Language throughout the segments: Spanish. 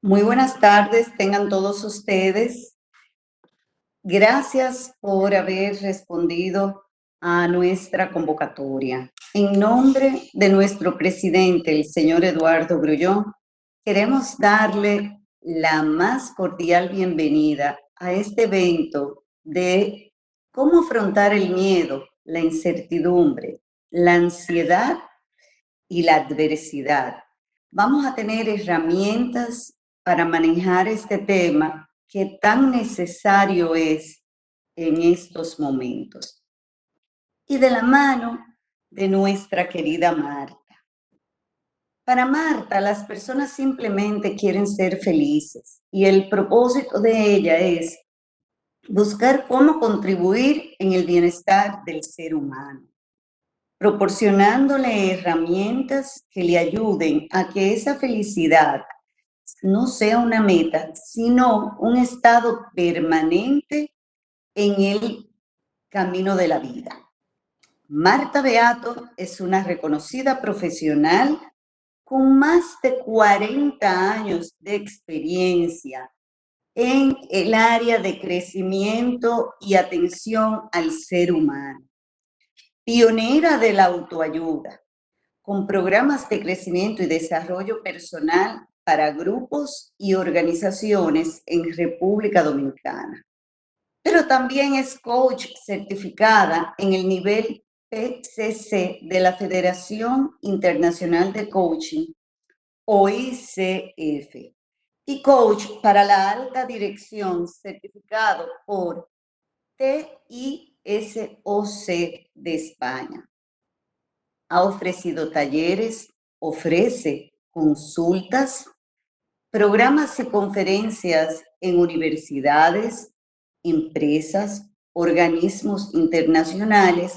Muy buenas tardes, tengan todos ustedes. Gracias por haber respondido a nuestra convocatoria. En nombre de nuestro presidente, el señor Eduardo Grullón, queremos darle la más cordial bienvenida a este evento de cómo afrontar el miedo, la incertidumbre, la ansiedad y la adversidad. Vamos a tener herramientas para manejar este tema que tan necesario es en estos momentos. Y de la mano de nuestra querida Marta. Para Marta, las personas simplemente quieren ser felices y el propósito de ella es buscar cómo contribuir en el bienestar del ser humano, proporcionándole herramientas que le ayuden a que esa felicidad no sea una meta, sino un estado permanente en el camino de la vida. Marta Beato es una reconocida profesional con más de 40 años de experiencia en el área de crecimiento y atención al ser humano. Pionera de la autoayuda, con programas de crecimiento y desarrollo personal para grupos y organizaciones en República Dominicana. Pero también es coach certificada en el nivel PCC de la Federación Internacional de Coaching, o ICF, y coach para la alta dirección certificado por TISOC de España. Ha ofrecido talleres, ofrece consultas, programas y conferencias en universidades, empresas, organismos internacionales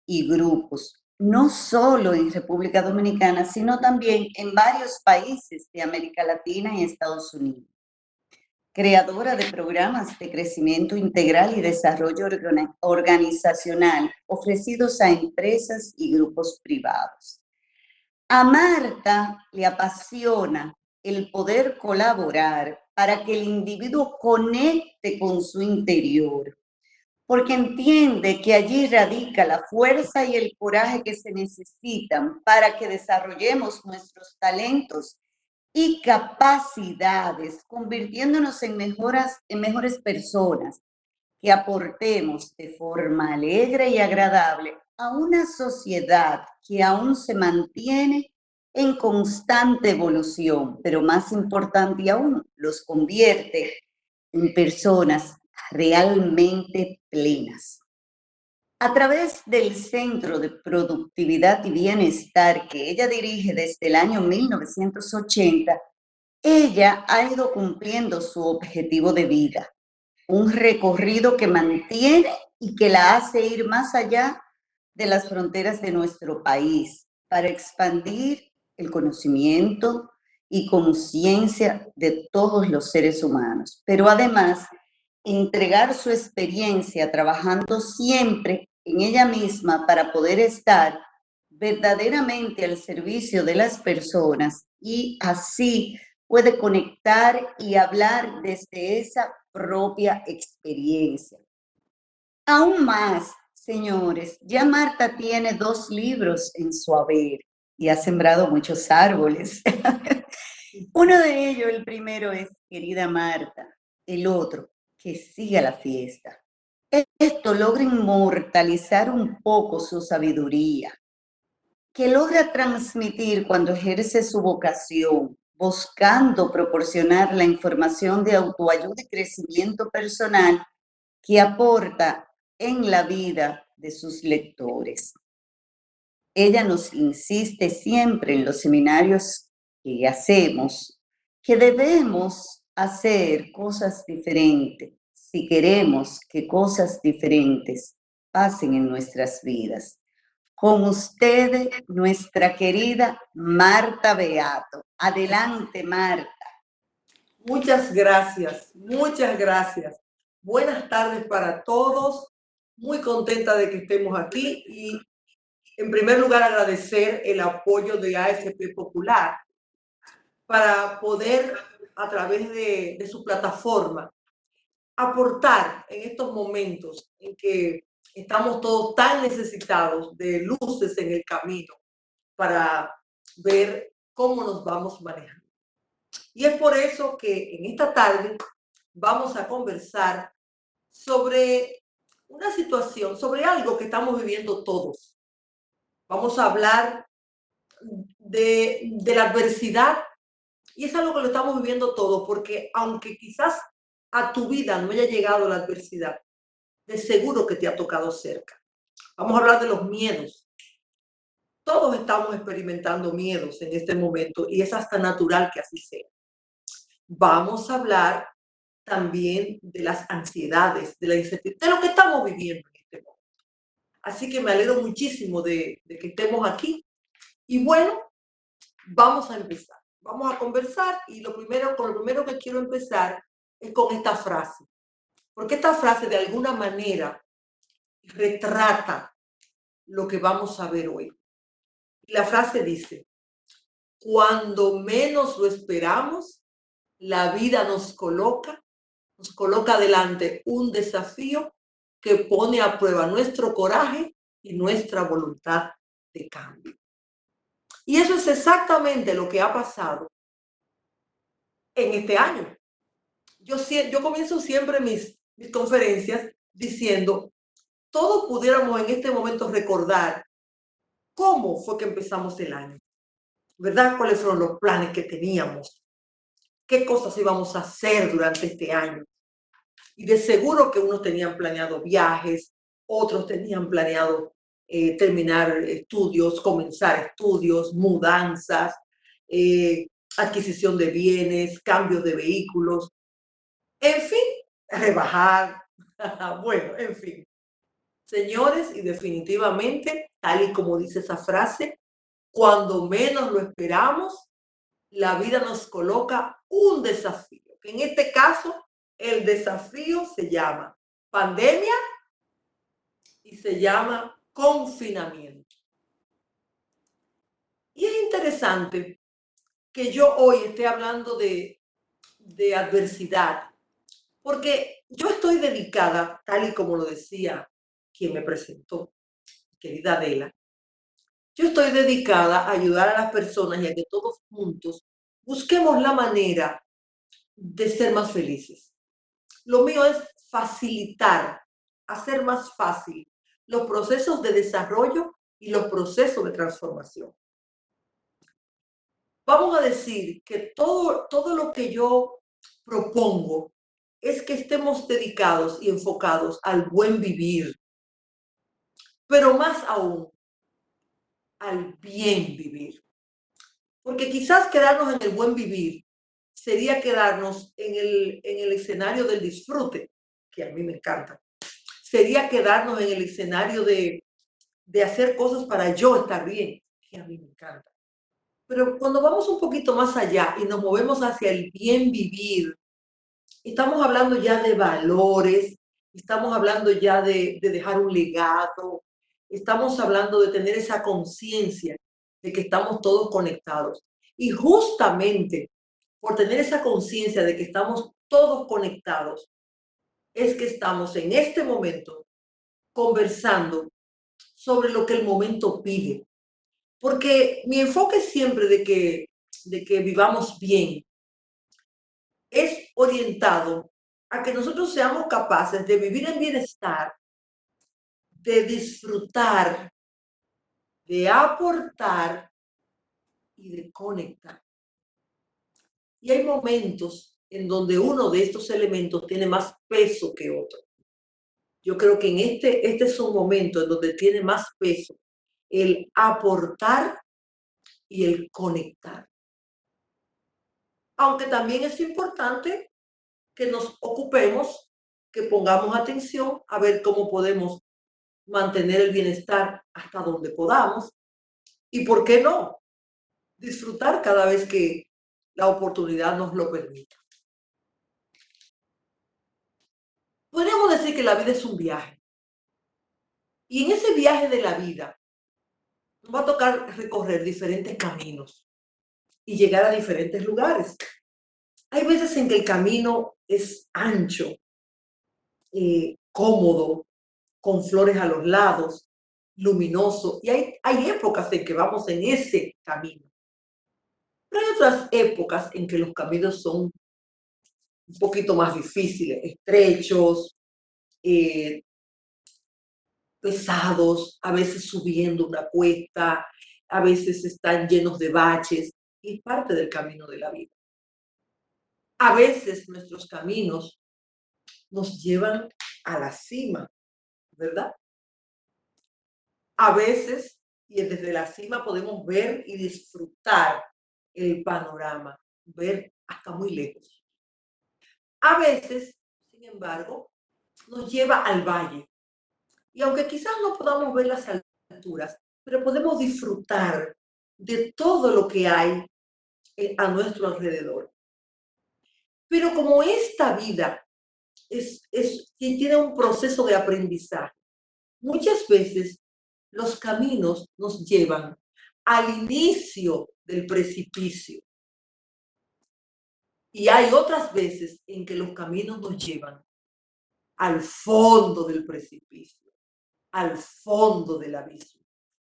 y grupos, no solo en República Dominicana, sino también en varios países de América Latina y Estados Unidos. Creadora de programas de crecimiento integral y desarrollo organizacional ofrecidos a empresas y grupos privados. A Marta le apasiona el poder colaborar para que el individuo conecte con su interior, porque entiende que allí radica la fuerza y el coraje que se necesitan para que desarrollemos nuestros talentos y capacidades, convirtiéndonos en mejores personas, que aportemos de forma alegre y agradable a una sociedad que aún se mantiene en constante evolución, pero más importante aún, los convierte en personas realmente plenas. A través del Centro de Productividad y Bienestar que ella dirige desde el año 1980, ella ha ido cumpliendo su objetivo de vida, un recorrido que mantiene y que la hace ir más allá de las fronteras de nuestro país para expandir el conocimiento y conciencia de todos los seres humanos, pero además entregar su experiencia trabajando siempre en ella misma para poder estar verdaderamente al servicio de las personas y así puede conectar y hablar desde esa propia experiencia. Aún más, señores, ya Marta tiene 2 libros en su haber y ha sembrado muchos árboles. Uno de ellos, el primero es Querida Marta, el otro, Que siga la fiesta. Esto logra inmortalizar un poco su sabiduría, que logra transmitir cuando ejerce su vocación, buscando proporcionar la información de autoayuda y crecimiento personal que aporta en la vida de sus lectores. Ella nos insiste siempre en los seminarios que hacemos que debemos hacer cosas diferentes si queremos que cosas diferentes pasen en nuestras vidas. Con ustedes, nuestra querida Marta Beato. Adelante, Marta. Muchas gracias, muchas gracias. Buenas tardes para todos. Muy contenta de que estemos aquí y en primer lugar agradecer el apoyo de AFP Popular para poder a través de su plataforma, aportar en estos momentos en que estamos todos tan necesitados de luces en el camino para ver cómo nos vamos manejando. Y es por eso que en esta tarde vamos a conversar sobre una situación, sobre algo que estamos viviendo todos. Vamos a hablar de la adversidad y es algo que lo estamos viviendo todos, porque aunque quizás a tu vida no haya llegado la adversidad, de seguro que te ha tocado cerca. Vamos a hablar de los miedos. Todos estamos experimentando miedos en este momento y es hasta natural que así sea. Vamos a hablar también de las ansiedades, de la incertidumbre, de lo que estamos viviendo en este momento. Así que me alegro muchísimo de que estemos aquí. Y bueno, vamos a empezar. Vamos a conversar y con lo primero que quiero empezar es con esta frase. Porque esta frase de alguna manera retrata lo que vamos a ver hoy. La frase dice, cuando menos lo esperamos, la vida nos coloca delante un desafío que pone a prueba nuestro coraje y nuestra voluntad de cambio. Y eso es exactamente lo que ha pasado en este año. Yo comienzo siempre mis conferencias diciendo, todos pudiéramos en este momento recordar cómo fue que empezamos el año, ¿verdad? ¿Cuáles fueron los planes que teníamos? ¿Qué cosas íbamos a hacer durante este año? Y de seguro que unos tenían planeado viajes, otros tenían planeado terminar estudios, comenzar estudios, mudanzas, adquisición de bienes, cambios de vehículos, en fin, rebajar. Bueno, en fin. Señores, y definitivamente, tal y como dice esa frase, cuando menos lo esperamos, la vida nos coloca un desafío. En este caso, el desafío se llama pandemia y se llama confinamiento. Y es interesante que yo hoy esté hablando de adversidad, porque yo estoy dedicada, tal y como lo decía quien me presentó, querida Adela, yo estoy dedicada a ayudar a las personas y a que todos juntos busquemos la manera de ser más felices. Lo mío es facilitar, hacer más fácil los procesos de desarrollo y los procesos de transformación. Vamos a decir que todo lo que yo propongo es que estemos dedicados y enfocados al buen vivir, pero más aún al bien vivir. Porque quizás quedarnos en el buen vivir sería quedarnos en el escenario del disfrute, que a mí me encanta. Sería quedarnos en el escenario de hacer cosas para yo estar bien, que a mí me encanta. Pero cuando vamos un poquito más allá y nos movemos hacia el bien vivir, estamos hablando ya de valores, estamos hablando ya de dejar un legado, estamos hablando de tener esa conciencia de que estamos todos conectados. Y justamente por tener esa conciencia de que estamos todos conectados, es que estamos en este momento conversando sobre lo que el momento pide. Porque mi enfoque siempre de que vivamos bien es orientado a que nosotros seamos capaces de vivir en bienestar, de disfrutar, de aportar y de conectar. Y hay momentos en donde uno de estos elementos tiene más peso que otro. Yo creo que en este es un momento en donde tiene más peso el aportar y el conectar. Aunque también es importante que nos ocupemos, que pongamos atención a ver cómo podemos mantener el bienestar hasta donde podamos y, ¿por qué no?, disfrutar cada vez que la oportunidad nos lo permita. Podríamos decir que la vida es un viaje. Y en ese viaje de la vida nos va a tocar recorrer diferentes caminos y llegar a diferentes lugares. Hay veces en que el camino es ancho, cómodo, con flores a los lados, luminoso, y hay épocas en que vamos en ese camino. Pero hay otras épocas en que los caminos son un poquito más difíciles, estrechos, eh, pesados, a veces subiendo una cuesta, a veces están llenos de baches, y es parte del camino de la vida. A veces nuestros caminos nos llevan a la cima, ¿verdad? A veces, y desde la cima podemos ver y disfrutar el panorama, ver hasta muy lejos. A veces, sin embargo, nos lleva al valle. Y aunque quizás no podamos ver las alturas, pero podemos disfrutar de todo lo que hay a nuestro alrededor. Pero como esta vida tiene un proceso de aprendizaje, muchas veces los caminos nos llevan al inicio del precipicio. Y hay otras veces en que los caminos nos llevan al fondo del precipicio, al fondo del abismo.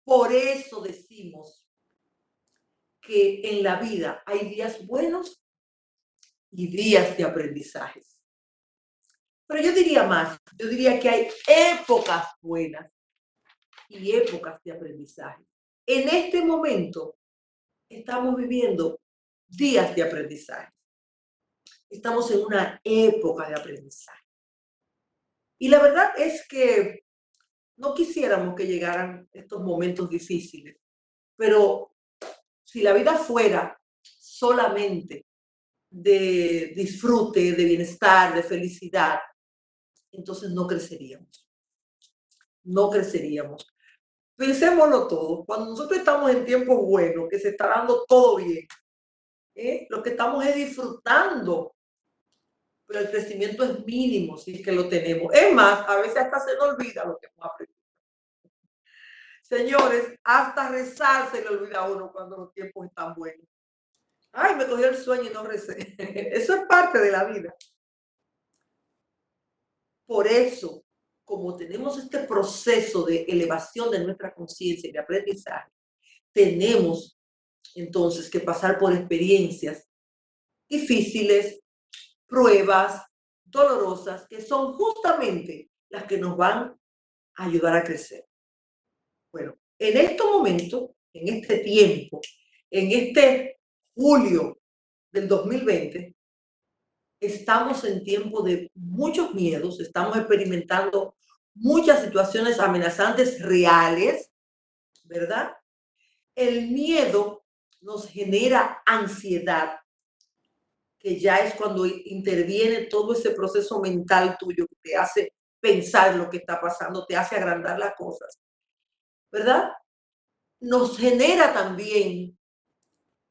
Por eso decimos que en la vida hay días buenos y días de aprendizajes. Pero yo diría más, yo diría que hay épocas buenas y épocas de aprendizaje. En este momento estamos viviendo días de aprendizaje. Estamos en una época de aprendizaje. Y la verdad es que no quisiéramos que llegaran estos momentos difíciles, pero si la vida fuera solamente de disfrute, de bienestar, de felicidad, entonces no creceríamos. No creceríamos. Pensémoslo todo. Cuando nosotros estamos en tiempos buenos, que se está dando todo bien, lo que estamos es disfrutando, pero el crecimiento es mínimo si es que lo tenemos. Es más, a veces hasta se nos olvida lo que hemos aprendido. Señores, hasta rezar se le olvida a uno cuando los tiempos están buenos. Ay, me cogió el sueño y no recé. Eso es parte de la vida. Por eso, como tenemos este proceso de elevación de nuestra conciencia y de aprendizaje, tenemos entonces que pasar por experiencias difíciles, pruebas dolorosas, que son justamente las que nos van a ayudar a crecer. Bueno, en este momento, en este tiempo, en este julio del 2020, estamos en tiempo de muchos miedos, estamos experimentando muchas situaciones amenazantes reales, ¿verdad? El miedo nos genera ansiedad, que ya es cuando interviene todo ese proceso mental tuyo que te hace pensar lo que está pasando, te hace agrandar las cosas, ¿verdad? Nos genera también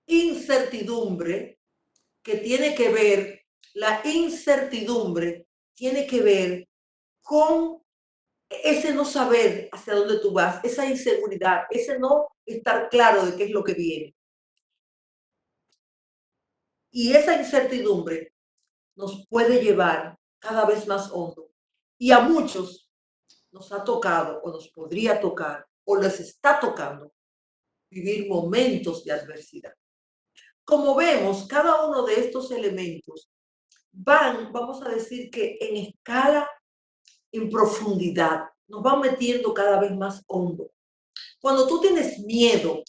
incertidumbre, que tiene que ver, la incertidumbre tiene que ver con ese no saber hacia dónde tú vas, esa inseguridad, ese no estar claro de qué es lo que viene. Y esa incertidumbre nos puede llevar cada vez más hondo. Y a muchos nos ha tocado o nos podría tocar o les está tocando vivir momentos de adversidad. Como vemos, cada uno de estos elementos van, vamos a decir que en escala, en profundidad, nos van metiendo cada vez más hondo. Cuando tú tienes miedo,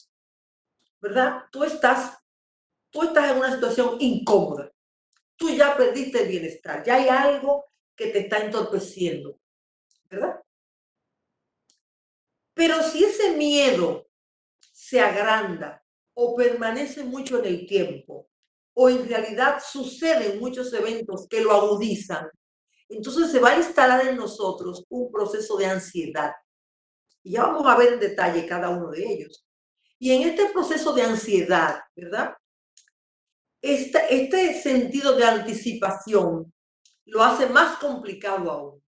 ¿verdad? Tú estás en una situación incómoda. Tú ya perdiste el bienestar, ya hay algo que te está entorpeciendo, ¿verdad? Pero si ese miedo se agranda o permanece mucho en el tiempo, o en realidad suceden muchos eventos que lo agudizan, entonces se va a instalar en nosotros un proceso de ansiedad. Y ya vamos a ver en detalle cada uno de ellos. Y en este proceso de ansiedad, ¿verdad? Este sentido de anticipación lo hace más complicado aún,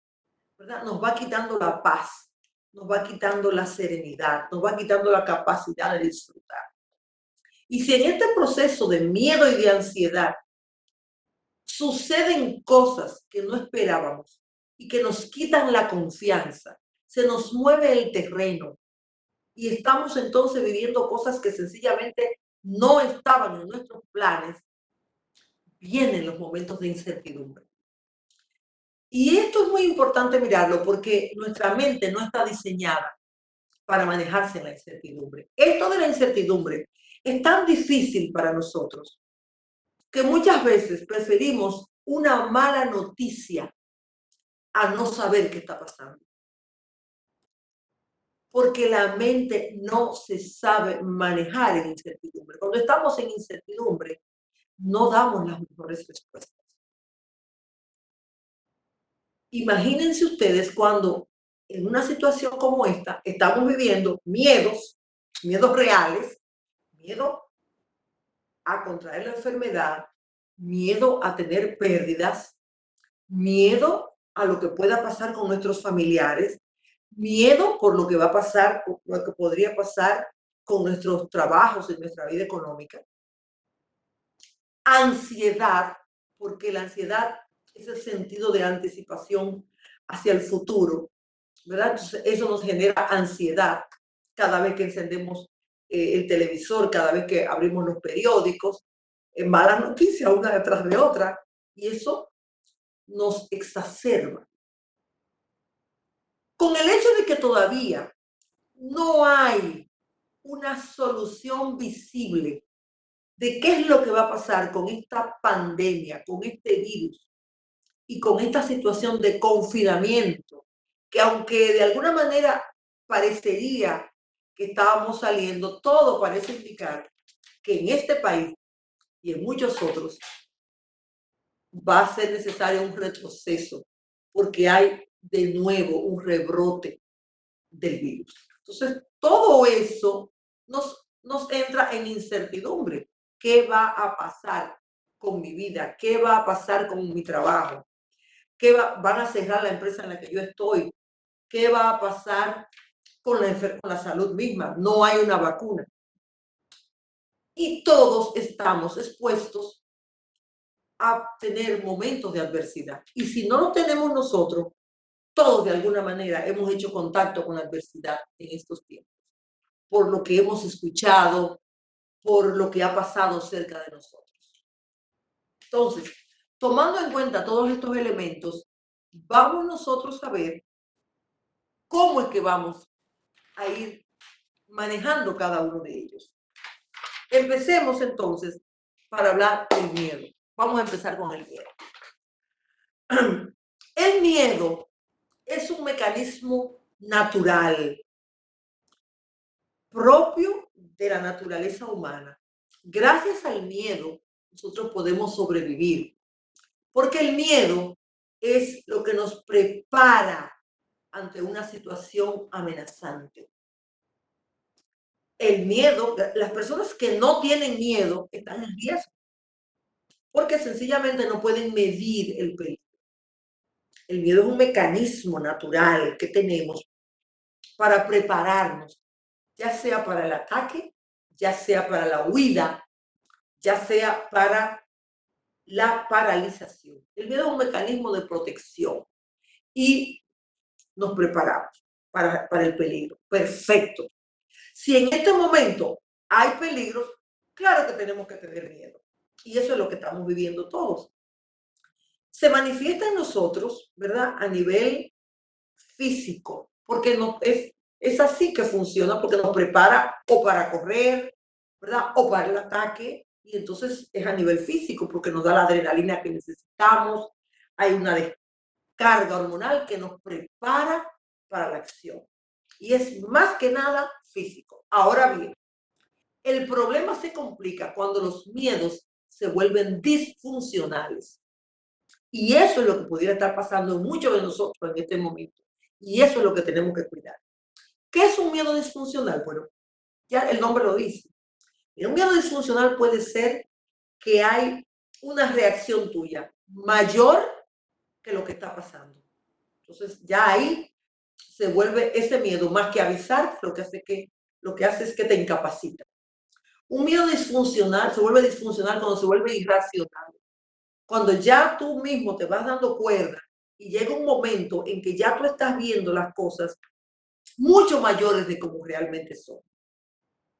¿verdad? Nos va quitando la paz, nos va quitando la serenidad, nos va quitando la capacidad de disfrutar. Y si en este proceso de miedo y de ansiedad suceden cosas que no esperábamos y que nos quitan la confianza, se nos mueve el terreno y estamos entonces viviendo cosas que sencillamente no estaban en nuestros planes, vienen los momentos de incertidumbre. Y esto es muy importante mirarlo porque nuestra mente no está diseñada para manejarse en la incertidumbre. Esto de la incertidumbre es tan difícil para nosotros que muchas veces preferimos una mala noticia a no saber qué está pasando. Porque la mente no se sabe manejar en incertidumbre. Cuando estamos en incertidumbre, no damos las mejores respuestas. Imagínense ustedes cuando en una situación como esta estamos viviendo miedos reales, miedo a contraer la enfermedad, miedo a tener pérdidas, miedo a lo que pueda pasar con nuestros familiares, miedo por lo que va a pasar, lo que podría pasar con nuestros trabajos en nuestra vida económica, ansiedad, porque la ansiedad es el sentido de anticipación hacia el futuro, ¿verdad? Entonces, eso nos genera ansiedad cada vez que encendemos el televisor, cada vez que abrimos los periódicos, malas noticias una detrás de otra, y eso nos exacerba. Con el hecho de que todavía no hay una solución visible de qué es lo que va a pasar con esta pandemia, con este virus y con esta situación de confinamiento, que aunque de alguna manera parecería que estábamos saliendo, todo parece indicar que en este país y en muchos otros va a ser necesario un retroceso porque hay de nuevo un rebrote del virus. Entonces, todo eso nos entra en incertidumbre. ¿Qué va a pasar con mi vida? ¿Qué va a pasar con mi trabajo? ¿Van a cerrar la empresa en la que yo estoy? ¿Qué va a pasar con la salud misma? No hay una vacuna. Y todos estamos expuestos a tener momentos de adversidad. Y si no lo tenemos nosotros, todos de alguna manera hemos hecho contacto con la adversidad en estos tiempos, por lo que hemos escuchado, por lo que ha pasado cerca de nosotros. Entonces, tomando en cuenta todos estos elementos, vamos nosotros a ver cómo es que vamos a ir manejando cada uno de ellos. Empecemos entonces para hablar del miedo. Vamos a empezar con el miedo. El miedo es un mecanismo natural propio de la naturaleza humana. Gracias al miedo, nosotros podemos sobrevivir, porque el miedo es lo que nos prepara ante una situación amenazante. El miedo, las personas que no tienen miedo están en riesgo, porque sencillamente no pueden medir el peligro. El miedo es un mecanismo natural que tenemos para prepararnos, ya sea para el ataque, ya sea para la huida, ya sea para la paralización. El miedo es un mecanismo de protección y nos preparamos para el peligro. Perfecto. Si en este momento hay peligros, claro que tenemos que tener miedo. Y eso es lo que estamos viviendo todos. Se manifiesta en nosotros, ¿verdad? A nivel físico, porque es así que funciona, porque nos prepara o para correr, ¿verdad? O para el ataque, y entonces es a nivel físico, porque nos da la adrenalina que necesitamos, hay una descarga hormonal que nos prepara para la acción. Y es más que nada físico. Ahora bien, el problema se complica cuando los miedos se vuelven disfuncionales. Y eso es lo que pudiera estar pasando en muchos de nosotros en este momento. Y eso es lo que tenemos que cuidar. ¿Qué es un miedo disfuncional? Bueno, ya el nombre lo dice. Y un miedo disfuncional puede ser que hay una reacción tuya mayor que lo que está pasando. Entonces, ya ahí se vuelve ese miedo, más que avisar, lo que hace es que te incapacita. Un miedo disfuncional se vuelve disfuncional cuando se vuelve irracional. Cuando ya tú mismo te vas dando cuerda y llega un momento en que ya tú estás viendo las cosas mucho mayores de como realmente son.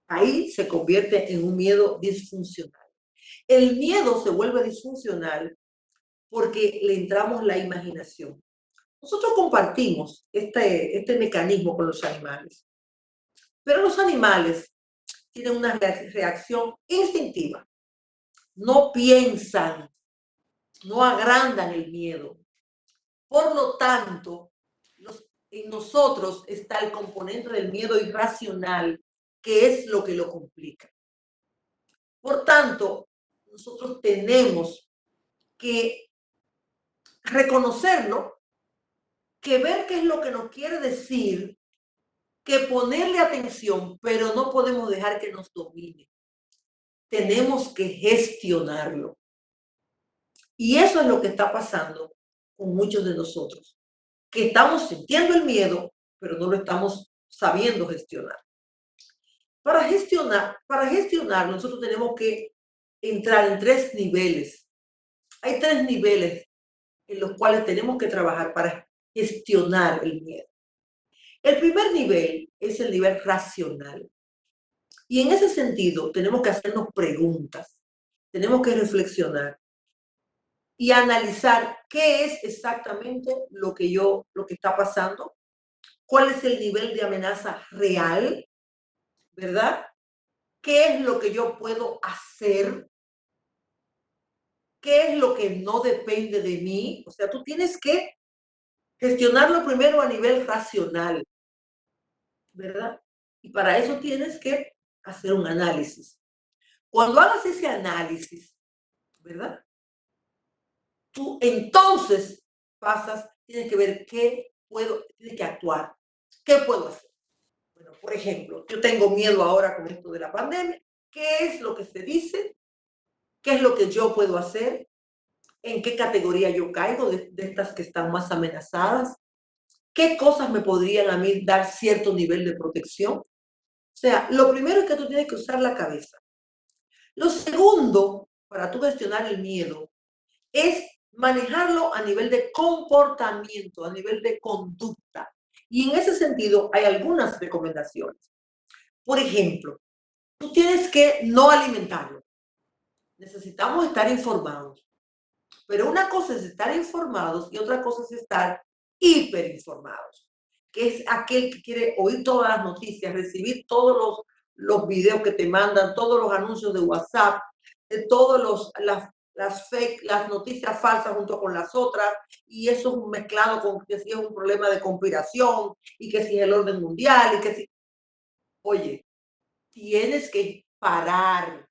Ahí se convierte en un miedo disfuncional. El miedo se vuelve disfuncional porque le entramos la imaginación. Nosotros compartimos este mecanismo con los animales, pero los animales tienen una reacción instintiva. No piensan, no agrandan el miedo. Por lo tanto, en nosotros está el componente del miedo irracional, que es lo que lo complica. Por tanto, nosotros tenemos que reconocerlo, que ver qué es lo que nos quiere decir, que ponerle atención, pero no podemos dejar que nos domine. Tenemos que gestionarlo. Y eso es lo que está pasando con muchos de nosotros, que estamos sintiendo el miedo, pero no lo estamos sabiendo gestionar. Para gestionar, nosotros tenemos que entrar en 3 niveles. Hay 3 niveles en los cuales tenemos que trabajar para gestionar el miedo. El primer nivel es el nivel racional. Y en ese sentido, tenemos que hacernos preguntas, tenemos que reflexionar y analizar qué es exactamente lo que está pasando, cuál es el nivel de amenaza real, ¿verdad? ¿Qué es lo que yo puedo hacer? ¿Qué es lo que no depende de mí? O sea, tú tienes que gestionarlo primero a nivel racional, ¿verdad? Y para eso tienes que hacer un análisis. Cuando hagas ese análisis, ¿verdad? Tú entonces tienes que ver tienes que actuar. ¿Qué puedo hacer? Bueno, por ejemplo, yo tengo miedo ahora con esto de la pandemia. ¿Qué es lo que se dice? ¿Qué es lo que yo puedo hacer? ¿En qué categoría yo caigo de estas que están más amenazadas? ¿Qué cosas me podrían a mí dar cierto nivel de protección? O sea, lo primero es que tú tienes que usar la cabeza. Lo segundo, para tú gestionar el miedo, es manejarlo a nivel de comportamiento, a nivel de conducta. Y en ese sentido hay algunas recomendaciones. Por ejemplo, tú tienes que no alimentarlo. Necesitamos estar informados. Pero una cosa es estar informados y otra cosa es estar hiperinformados, que es aquel que quiere oír todas las noticias, recibir todos los videos que te mandan, todos los anuncios de WhatsApp, de todas las fake, las noticias falsas junto con las otras, y eso es mezclado con que si es un problema de conspiración y que si es el orden mundial y que si... Oye, tienes que parar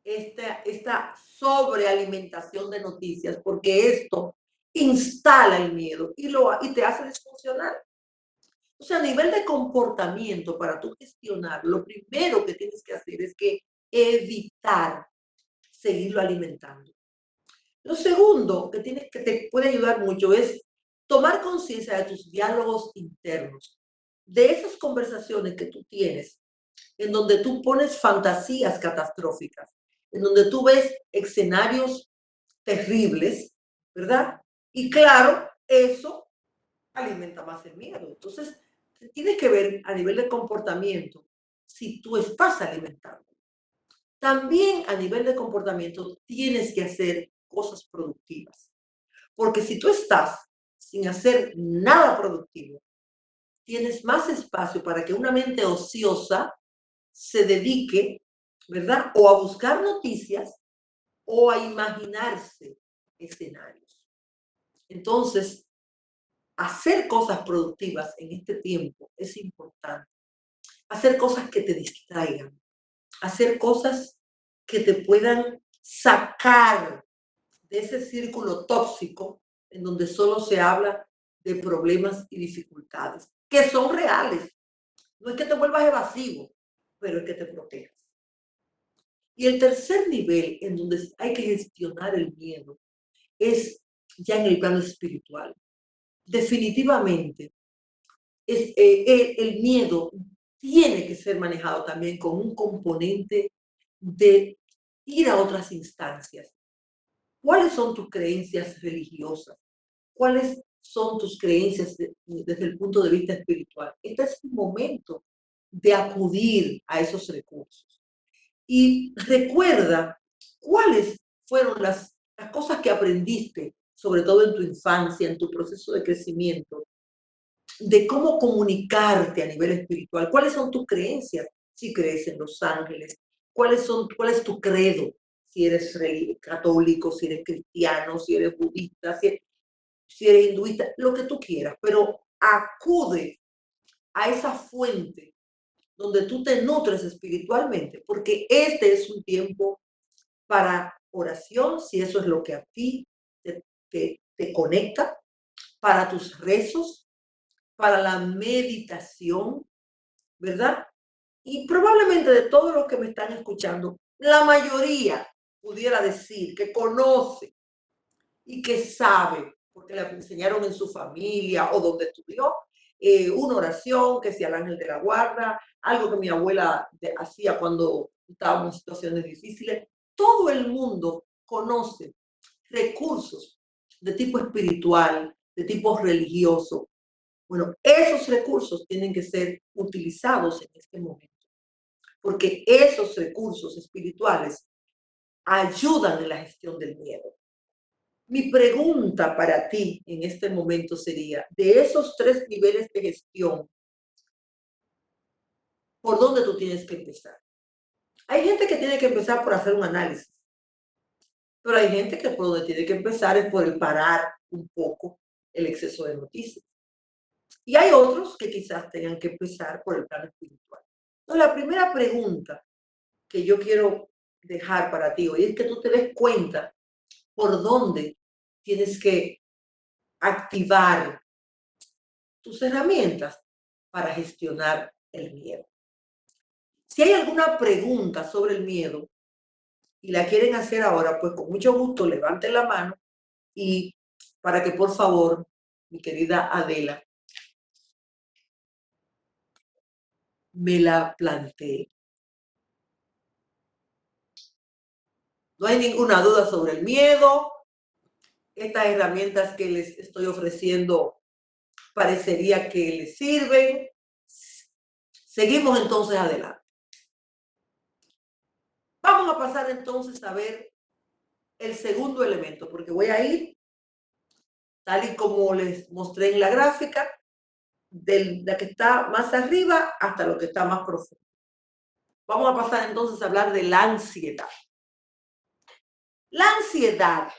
esta sobrealimentación de noticias, porque esto instala el miedo y te hace disfuncionar. O sea, a nivel de comportamiento, para tú gestionar, lo primero que tienes que hacer es que evitar seguirlo alimentando. Lo segundo que te puede ayudar mucho es tomar conciencia de tus diálogos internos, de esas conversaciones que tú tienes, en donde tú pones fantasías catastróficas, en donde tú ves escenarios terribles, ¿verdad? Y claro, eso alimenta más el miedo. Entonces, tienes que ver a nivel de comportamiento si tú estás alimentando. También a nivel de comportamiento tienes que hacer cosas productivas. Porque si tú estás sin hacer nada productivo, tienes más espacio para que una mente ociosa se dedique, ¿verdad? O a buscar noticias o a imaginarse escenarios. Entonces, hacer cosas productivas en este tiempo es importante. Hacer cosas que te distraigan, hacer cosas que te puedan sacar de ese círculo tóxico en donde solo se habla de problemas y dificultades, que son reales. No es que te vuelvas evasivo, pero es que te protejas. Y el tercer nivel en donde hay que gestionar el miedo es ya en el plano espiritual. Definitivamente, el miedo tiene que ser manejado también con un componente de ir a otras instancias, ¿Cuáles son tus creencias religiosas? ¿Cuáles son tus creencias desde el punto de vista espiritual? Este es el momento de acudir a esos recursos. Y recuerda cuáles fueron las cosas que aprendiste, sobre todo en tu infancia, en tu proceso de crecimiento, de cómo comunicarte a nivel espiritual. ¿Cuáles son tus creencias? Si crees en los ángeles, cuál es tu credo? Si eres católico, si eres cristiano, si eres budista, si eres hinduista, lo que tú quieras, pero acude a esa fuente donde tú te nutres espiritualmente, porque este es un tiempo para oración, si eso es lo que a ti te conecta, para tus rezos, para la meditación, ¿verdad? Y probablemente de todos los que me están escuchando, la mayoría pudiera decir que conoce y que sabe, porque le enseñaron en su familia o donde estudió, una oración, que sea el ángel de la guarda, algo que mi abuela hacía cuando estábamos en situaciones difíciles. Todo el mundo conoce recursos de tipo espiritual, de tipo religioso. Bueno, esos recursos tienen que ser utilizados en este momento, porque esos recursos espirituales ayudan en la gestión del miedo. Mi pregunta para ti en este momento sería, de esos 3 niveles de gestión, ¿por dónde tú tienes que empezar? Hay gente que tiene que empezar por hacer un análisis, pero hay gente que por donde tiene que empezar es por el parar un poco el exceso de noticias. Y hay otros que quizás tengan que empezar por el plano espiritual. Entonces, la primera pregunta que yo quiero dejar para ti hoy es que tú te des cuenta por dónde tienes que activar tus herramientas para gestionar el miedo. Si hay alguna pregunta sobre el miedo y la quieren hacer ahora, pues con mucho gusto levanten la mano y para que por favor, mi querida Adela, me la plantee. No hay ninguna duda sobre el miedo. Estas herramientas que les estoy ofreciendo parecería que les sirven. Seguimos entonces adelante. Vamos a pasar entonces a ver el segundo elemento, porque voy a ir, tal y como les mostré en la gráfica, de la que está más arriba hasta lo que está más profundo. Vamos a pasar entonces a hablar de la ansiedad. La ansiedad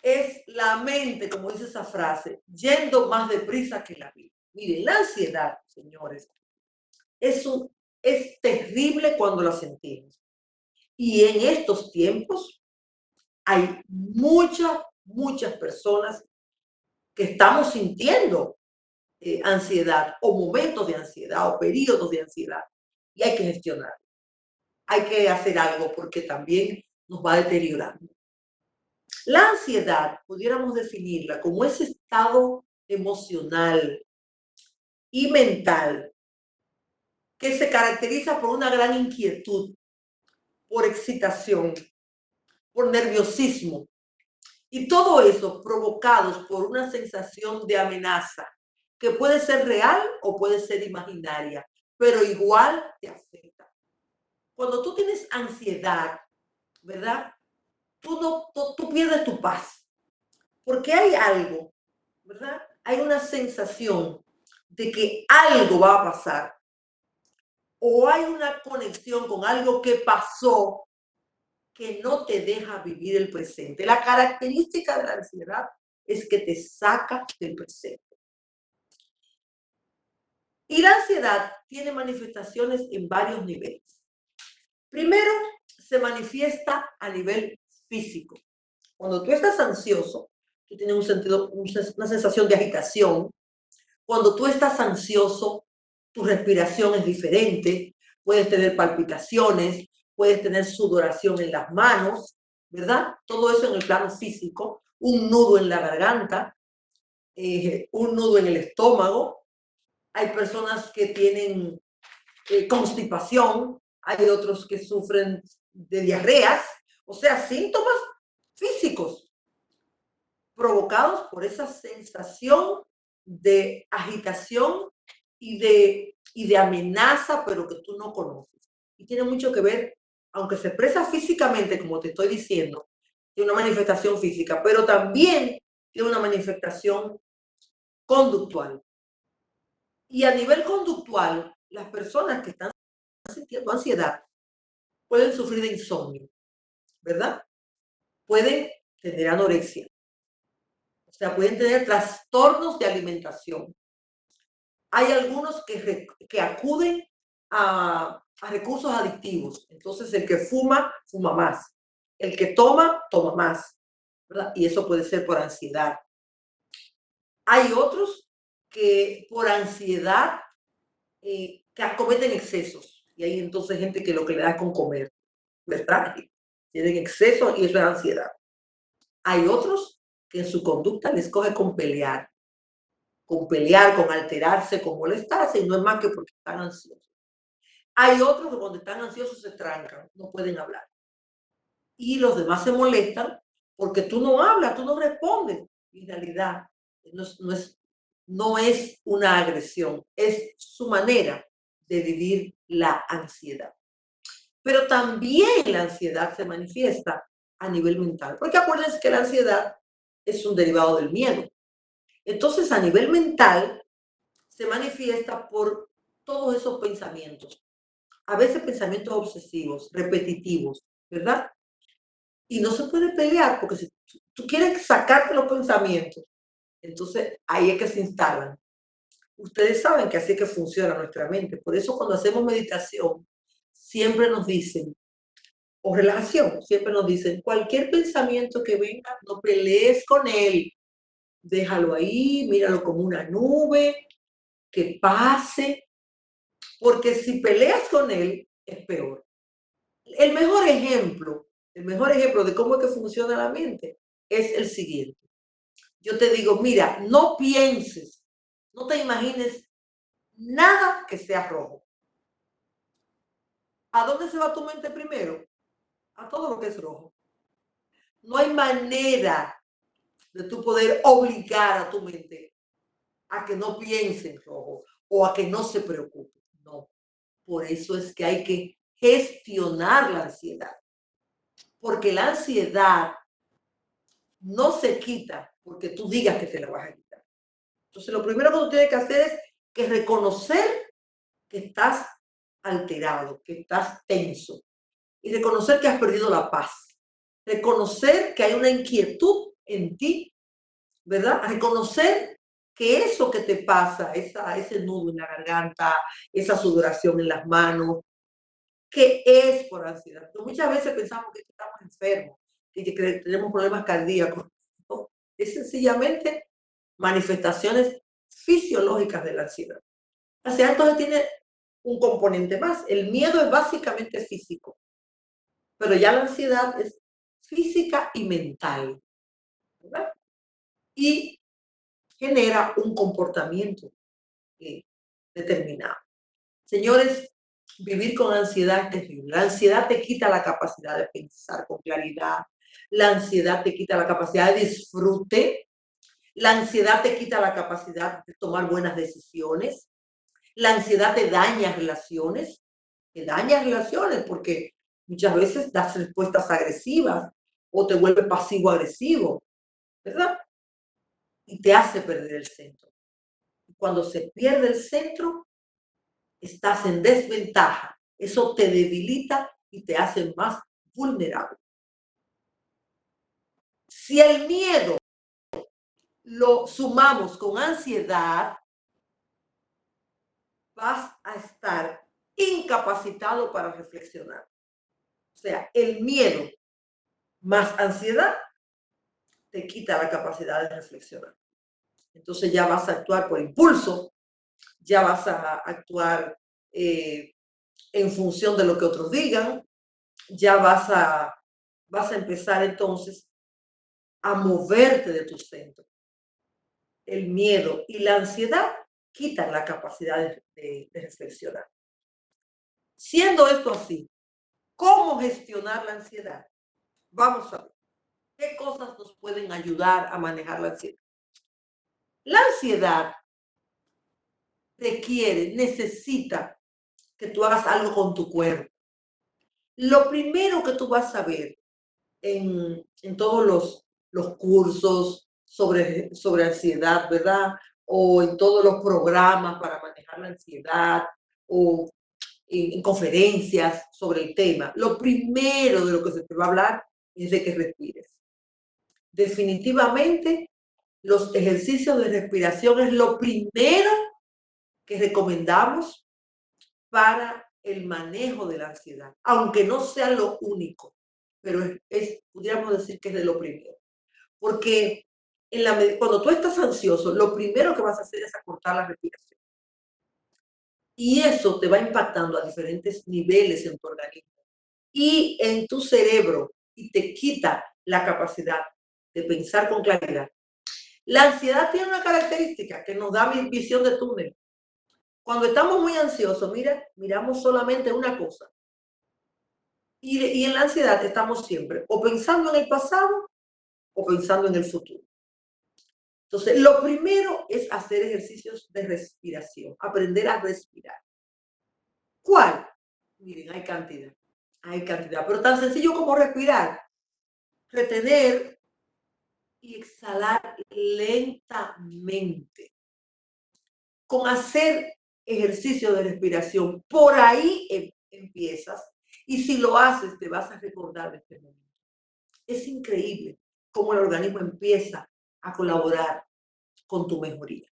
es la mente, como dice esa frase, yendo más deprisa que la vida. Miren, la ansiedad, señores, es terrible cuando la sentimos. Y en estos tiempos hay muchas personas que estamos sintiendo ansiedad o momentos de ansiedad o periodos de ansiedad. Y hay que gestionar. Hay que hacer algo porque también nos va deteriorando. La ansiedad, pudiéramos definirla como ese estado emocional y mental que se caracteriza por una gran inquietud, por excitación, por nerviosismo, y todo eso provocados por una sensación de amenaza que puede ser real o puede ser imaginaria, pero igual te afecta. Cuando tú tienes ansiedad, ¿verdad? Tú pierdes tu paz, porque hay algo, ¿verdad? Hay una sensación de que algo va a pasar o hay una conexión con algo que pasó que no te deja vivir el presente. La característica de la ansiedad es que te saca del presente. Y la ansiedad tiene manifestaciones en varios niveles. Primero, se manifiesta a nivel físico. Cuando tú estás ansioso, tú tienes una sensación de agitación. Cuando tú estás ansioso, tu respiración es diferente, puedes tener palpitaciones, puedes tener sudoración en las manos, ¿verdad? Todo eso en el plano físico, un nudo en la garganta, un nudo en el estómago. Hay personas que tienen constipación, hay otros que sufren de diarreas O sea, síntomas físicos provocados por esa sensación de agitación y de amenaza, pero que tú no conoces. Y tiene mucho que ver, aunque se expresa físicamente, como te estoy diciendo, tiene una manifestación física, pero también tiene una manifestación conductual. Y a nivel conductual, las personas que están sintiendo ansiedad pueden sufrir de insomnio, ¿verdad? Pueden tener anorexia, o sea, pueden tener trastornos de alimentación. Hay algunos que acuden a recursos adictivos. Entonces, el que fuma, fuma más. El que toma, toma más, ¿verdad? Y eso puede ser por ansiedad. Hay otros que por ansiedad que acometen excesos. Y hay entonces gente que lo que le da es con comer, ¿verdad? Tienen exceso y eso es ansiedad. Hay otros que en su conducta les coge con pelear, con alterarse, con molestarse, y no es más que porque están ansiosos. Hay otros que cuando están ansiosos se trancan, no pueden hablar. Y los demás se molestan porque tú no hablas, tú no respondes. En realidad, no es una agresión, es su manera de vivir la ansiedad. Pero también la ansiedad se manifiesta a nivel mental, porque acuérdense que la ansiedad es un derivado del miedo. Entonces, a nivel mental, se manifiesta por todos esos pensamientos, a veces pensamientos obsesivos, repetitivos, ¿verdad? Y no se puede pelear porque si tú quieres sacarte los pensamientos, entonces ahí es que se instalan. Ustedes saben que así es que funciona nuestra mente. Por eso cuando hacemos meditación, siempre nos dicen, o relajación, siempre nos dicen, cualquier pensamiento que venga, no pelees con él. Déjalo ahí, míralo como una nube, que pase, porque si peleas con él, es peor. El mejor ejemplo de cómo es que funciona la mente es el siguiente. Yo te digo, mira, no pienses, no te imagines nada que sea rojo. ¿A dónde se va tu mente primero? A todo lo que es rojo. No hay manera de tú poder obligar a tu mente a que no piense en rojo o a que no se preocupe. No. Por eso es que hay que gestionar la ansiedad. Porque la ansiedad no se quita porque tú digas que te la vas a quitar. Entonces, lo primero que tú tienes que hacer es que reconocer que estás alterado, que estás tenso y reconocer que has perdido la paz. Reconocer que hay una inquietud en ti, ¿verdad? Reconocer que eso que te pasa, ese nudo en la garganta, esa sudoración en las manos, que es por ansiedad. Porque muchas veces pensamos que estamos enfermos y que tenemos problemas cardíacos. No, es sencillamente manifestaciones fisiológicas de la ansiedad. La ansiedad entonces tiene un componente más. El miedo es básicamente físico, pero ya la ansiedad es física y mental, ¿verdad? Y genera un comportamiento determinado. Señores, vivir con ansiedad es terrible. La ansiedad te quita la capacidad de pensar con claridad. La ansiedad te quita la capacidad de disfrute. La ansiedad te quita la capacidad de tomar buenas decisiones. La ansiedad te daña relaciones porque muchas veces das respuestas agresivas o te vuelve pasivo-agresivo, ¿verdad? Y te hace perder el centro. Y cuando se pierde el centro, estás en desventaja. Eso te debilita y te hace más vulnerable. Si el miedo lo sumamos con ansiedad, vas a estar incapacitado para reflexionar. O sea, el miedo más ansiedad te quita la capacidad de reflexionar. Entonces ya vas a actuar por impulso, ya vas a actuar en función de lo que otros digan, ya vas a empezar entonces a moverte de tu centro. El miedo y la ansiedad quitan la capacidad de reflexionar. Siendo esto así, ¿cómo gestionar la ansiedad? Vamos a ver, ¿qué cosas nos pueden ayudar a manejar la ansiedad? La ansiedad requiere, necesita que tú hagas algo con tu cuerpo. Lo primero que tú vas a ver en todos los cursos sobre ansiedad, ¿verdad? O en todos los programas para manejar la ansiedad, o en conferencias sobre el tema, lo primero de lo que se te va a hablar es de que respires. Definitivamente, los ejercicios de respiración es lo primero que recomendamos para el manejo de la ansiedad, aunque no sea lo único, pero podríamos decir que es de lo primero. Porque cuando tú estás ansioso, lo primero que vas a hacer es acortar la respiración. Y eso te va impactando a diferentes niveles en tu organismo y en tu cerebro y te quita la capacidad de pensar con claridad. La ansiedad tiene una característica que nos da visión de túnel. Cuando estamos muy ansiosos, mira, miramos solamente una cosa. Y en la ansiedad estamos siempre o pensando en el pasado o pensando en el futuro. Entonces, lo primero es hacer ejercicios de respiración, aprender a respirar. ¿Cuál? Miren, hay cantidad, pero tan sencillo como respirar, retener y exhalar lentamente. Con hacer ejercicio de respiración, por ahí empiezas y si lo haces te vas a recordar de este momento. Es increíble cómo el organismo empieza a colaborar con tu mejoría.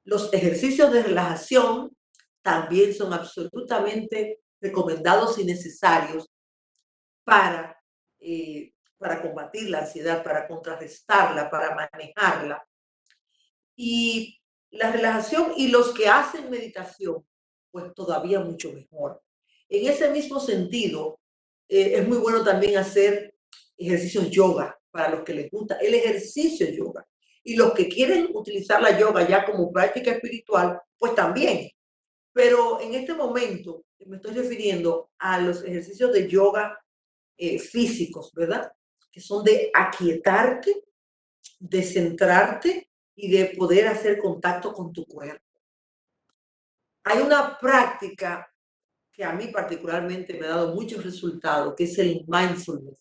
Los ejercicios de relajación también son absolutamente recomendados y necesarios para, para combatir la ansiedad, para contrarrestarla, para manejarla. Y la relajación y los que hacen meditación, pues todavía mucho mejor. En ese mismo sentido, es muy bueno también hacer ejercicios yoga para los que les gusta el ejercicio yoga. Y los que quieren utilizar la yoga ya como práctica espiritual, pues también. Pero en este momento me estoy refiriendo a los ejercicios de yoga físicos, ¿verdad? Que son de aquietarte, de centrarte y de poder hacer contacto con tu cuerpo. Hay una práctica que a mí particularmente me ha dado muchos resultados, que es el mindfulness.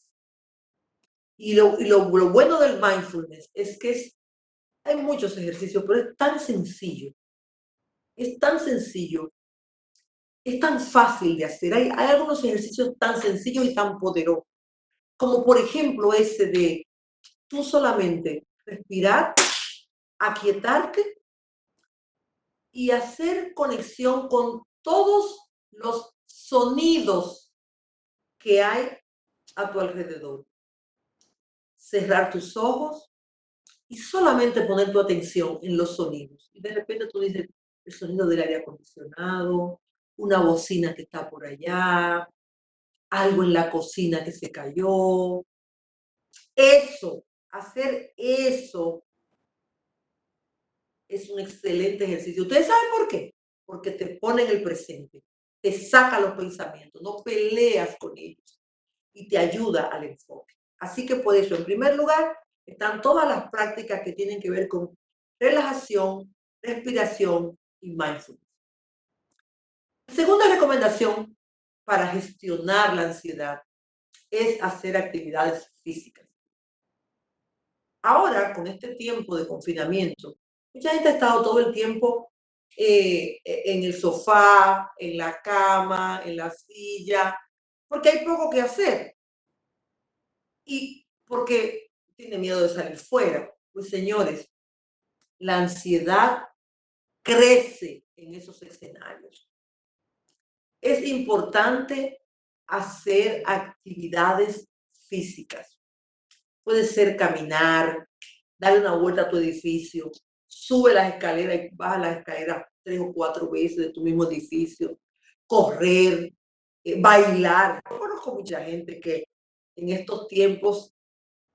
Y lo bueno del mindfulness es que hay muchos ejercicios, pero es tan sencillo. Es tan sencillo. Es tan fácil de hacer. Hay algunos ejercicios tan sencillos y tan poderosos. Como por ejemplo ese de tú solamente respirar, aquietarte y hacer conexión con todos los sonidos que hay a tu alrededor. Cerrar tus ojos y solamente poner tu atención en los sonidos. Y de repente tú dices, el sonido del aire acondicionado, una bocina que está por allá, algo en la cocina que se cayó. Eso, hacer eso es un excelente ejercicio. ¿Ustedes saben por qué? Porque te pone en el presente, te saca los pensamientos, no peleas con ellos y te ayuda al enfoque. Así que por eso, en primer lugar, están todas las prácticas que tienen que ver con relajación, respiración y mindfulness. Segunda recomendación para gestionar la ansiedad es hacer actividades físicas. Ahora, con este tiempo de confinamiento, mucha gente ha estado todo el tiempo en el sofá, en la cama, en la silla, porque hay poco que hacer y porque tiene miedo de salir fuera. Pues señores, la ansiedad crece en esos escenarios. Es importante hacer actividades físicas. Puede ser caminar, darle una vuelta a tu edificio, sube las escaleras y baja las escaleras 3 o 4 veces de tu mismo edificio, correr, bailar. Yo conozco mucha gente que en estos tiempos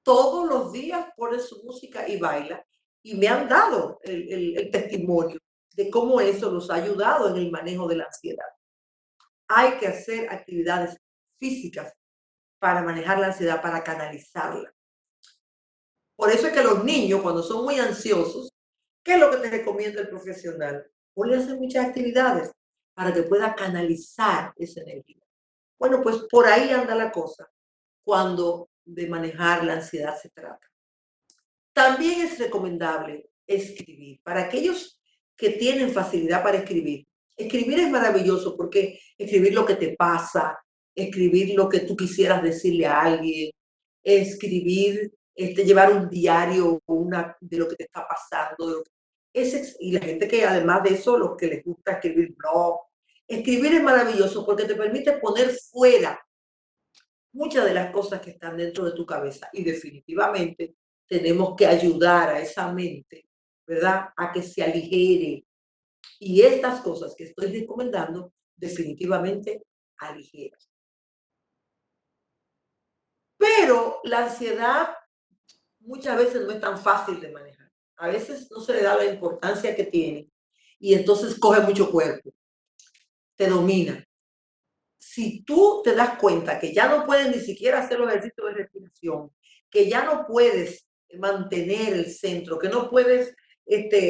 todos los días pone su música y baila y me han dado el testimonio de cómo eso los ha ayudado en el manejo de la ansiedad. Hay que hacer actividades físicas para manejar la ansiedad, para canalizarla. Por eso es que los niños, cuando son muy ansiosos, ¿qué es lo que te recomienda el profesional? Ponle a hacer muchas actividades para que pueda canalizar esa energía. Bueno, pues por ahí anda la cosa cuando de manejar la ansiedad se trata. También es recomendable escribir. Para aquellos que tienen facilidad para escribir, escribir es maravilloso porque escribir lo que te pasa, escribir lo que tú quisieras decirle a alguien, escribir, llevar un diario de lo que te está pasando. Y la gente que además de eso, los que les gusta escribir blog, escribir es maravilloso porque te permite poner fuera muchas de las cosas que están dentro de tu cabeza y definitivamente tenemos que ayudar a esa mente, ¿verdad? A que se aligere. Y estas cosas que estoy recomendando definitivamente aligeran. Pero la ansiedad muchas veces no es tan fácil de manejar. A veces no se le da la importancia que tiene y entonces coge mucho cuerpo, te domina. Si tú te das cuenta que ya no puedes ni siquiera hacer los ejercicios de respiración, que ya no puedes mantener el centro, que no puedes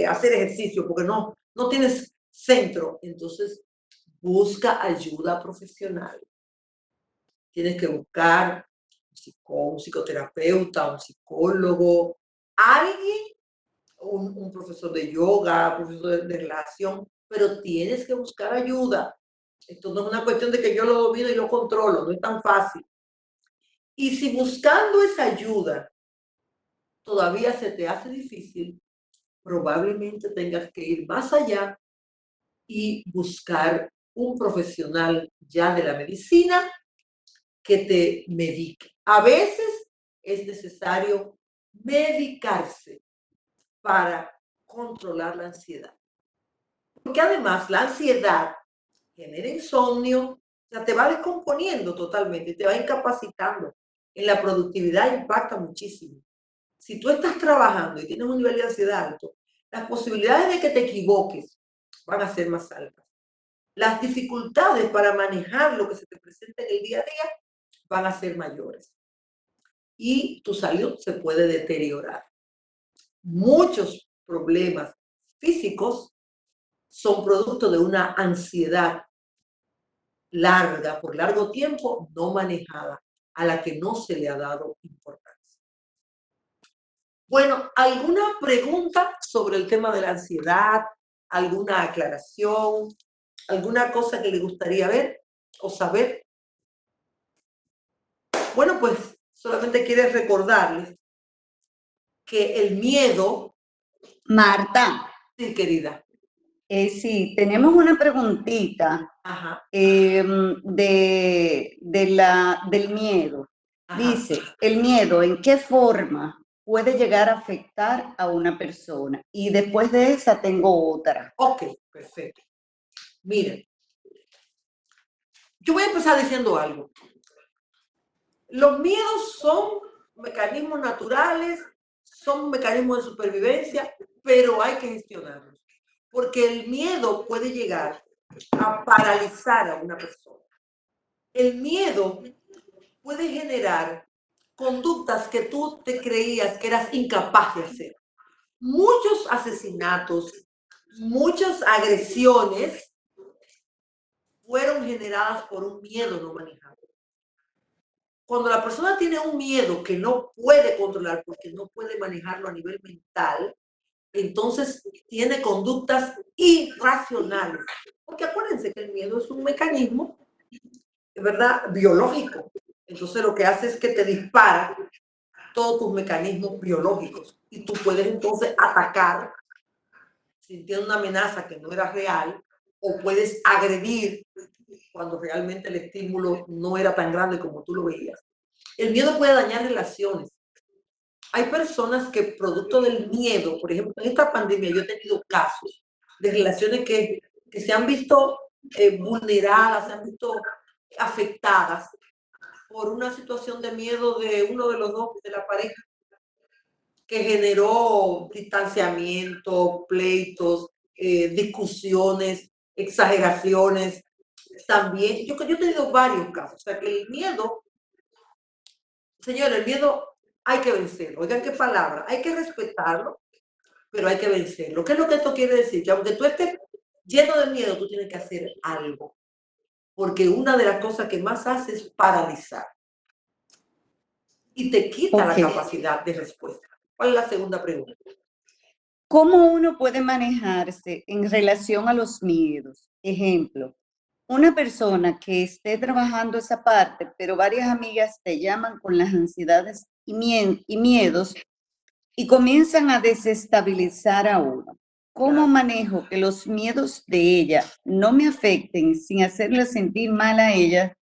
hacer ejercicio porque no tienes centro, entonces busca ayuda profesional. Tienes que buscar un psicoterapeuta, un psicólogo, alguien, un profesor de yoga, un profesor de relación, pero tienes que buscar ayuda. Esto no es una cuestión de que yo lo domino y lo controlo, no es tan fácil. Y si buscando esa ayuda todavía se te hace difícil, probablemente tengas que ir más allá y buscar un profesional ya de la medicina que te medique. A veces es necesario medicarse para controlar la ansiedad. Porque además la ansiedad genera insomnio, o sea, te va descomponiendo totalmente, te va incapacitando. En la productividad impacta muchísimo. Si tú estás trabajando y tienes un nivel de ansiedad alto, las posibilidades de que te equivoques van a ser más altas. Las dificultades para manejar lo que se te presenta en el día a día van a ser mayores. Y tu salud se puede deteriorar. Muchos problemas físicos son producto de una ansiedad larga, por largo tiempo, no manejada, a la que no se le ha dado importancia. Bueno, ¿alguna pregunta sobre el tema de la ansiedad? ¿Alguna aclaración? ¿Alguna cosa que le gustaría ver o saber? Bueno, pues solamente quiero recordarles que el miedo... Marta, Sí, querida. sí, tenemos una preguntita Ajá, del miedo. ajá. Dice, ¿el miedo en qué forma puede llegar a afectar a una persona? Y después de esa tengo otra. Ok, perfecto. Miren, yo voy a empezar diciendo algo. Los miedos son mecanismos naturales, son mecanismos de supervivencia, pero hay que gestionarlos. Porque el miedo puede llegar a paralizar a una persona. El miedo puede generar conductas que tú te creías que eras incapaz de hacer. Muchos asesinatos, muchas agresiones fueron generadas por un miedo no manejado. Cuando la persona tiene un miedo que no puede controlar porque no puede manejarlo a nivel mental, entonces tiene conductas irracionales. Porque acuérdense que el miedo es un mecanismo, ¿verdad?, biológico. Entonces lo que hace es que te dispara todos tus mecanismos biológicos y tú puedes entonces atacar sintiendo una amenaza que no era real o puedes agredir cuando realmente el estímulo no era tan grande como tú lo veías. El miedo puede dañar relaciones. Hay personas que producto del miedo, por ejemplo, en esta pandemia yo he tenido casos de relaciones que se han visto vulneradas, se han visto afectadas por una situación de miedo de uno de los dos, de la pareja, que generó distanciamiento, pleitos, discusiones, exageraciones. También, yo he tenido varios casos, o sea que el miedo Señores, el miedo hay que vencerlo. Oigan qué palabra, hay que respetarlo, pero hay que vencerlo. ¿Qué es lo que esto quiere decir? Que aunque tú estés lleno de miedo, tú tienes que hacer algo. Porque una de las cosas que más hace es paralizar y te quita la Ok. capacidad de respuesta. ¿Cuál es la segunda pregunta? ¿Cómo uno puede manejarse en relación a los miedos? Ejemplo, una persona que esté trabajando esa parte, pero varias amigas te llaman con las ansiedades y miedos y comienzan a desestabilizar a uno. ¿Cómo Claro. manejo que los miedos de ella no me afecten sin hacerla sentir mal a ella?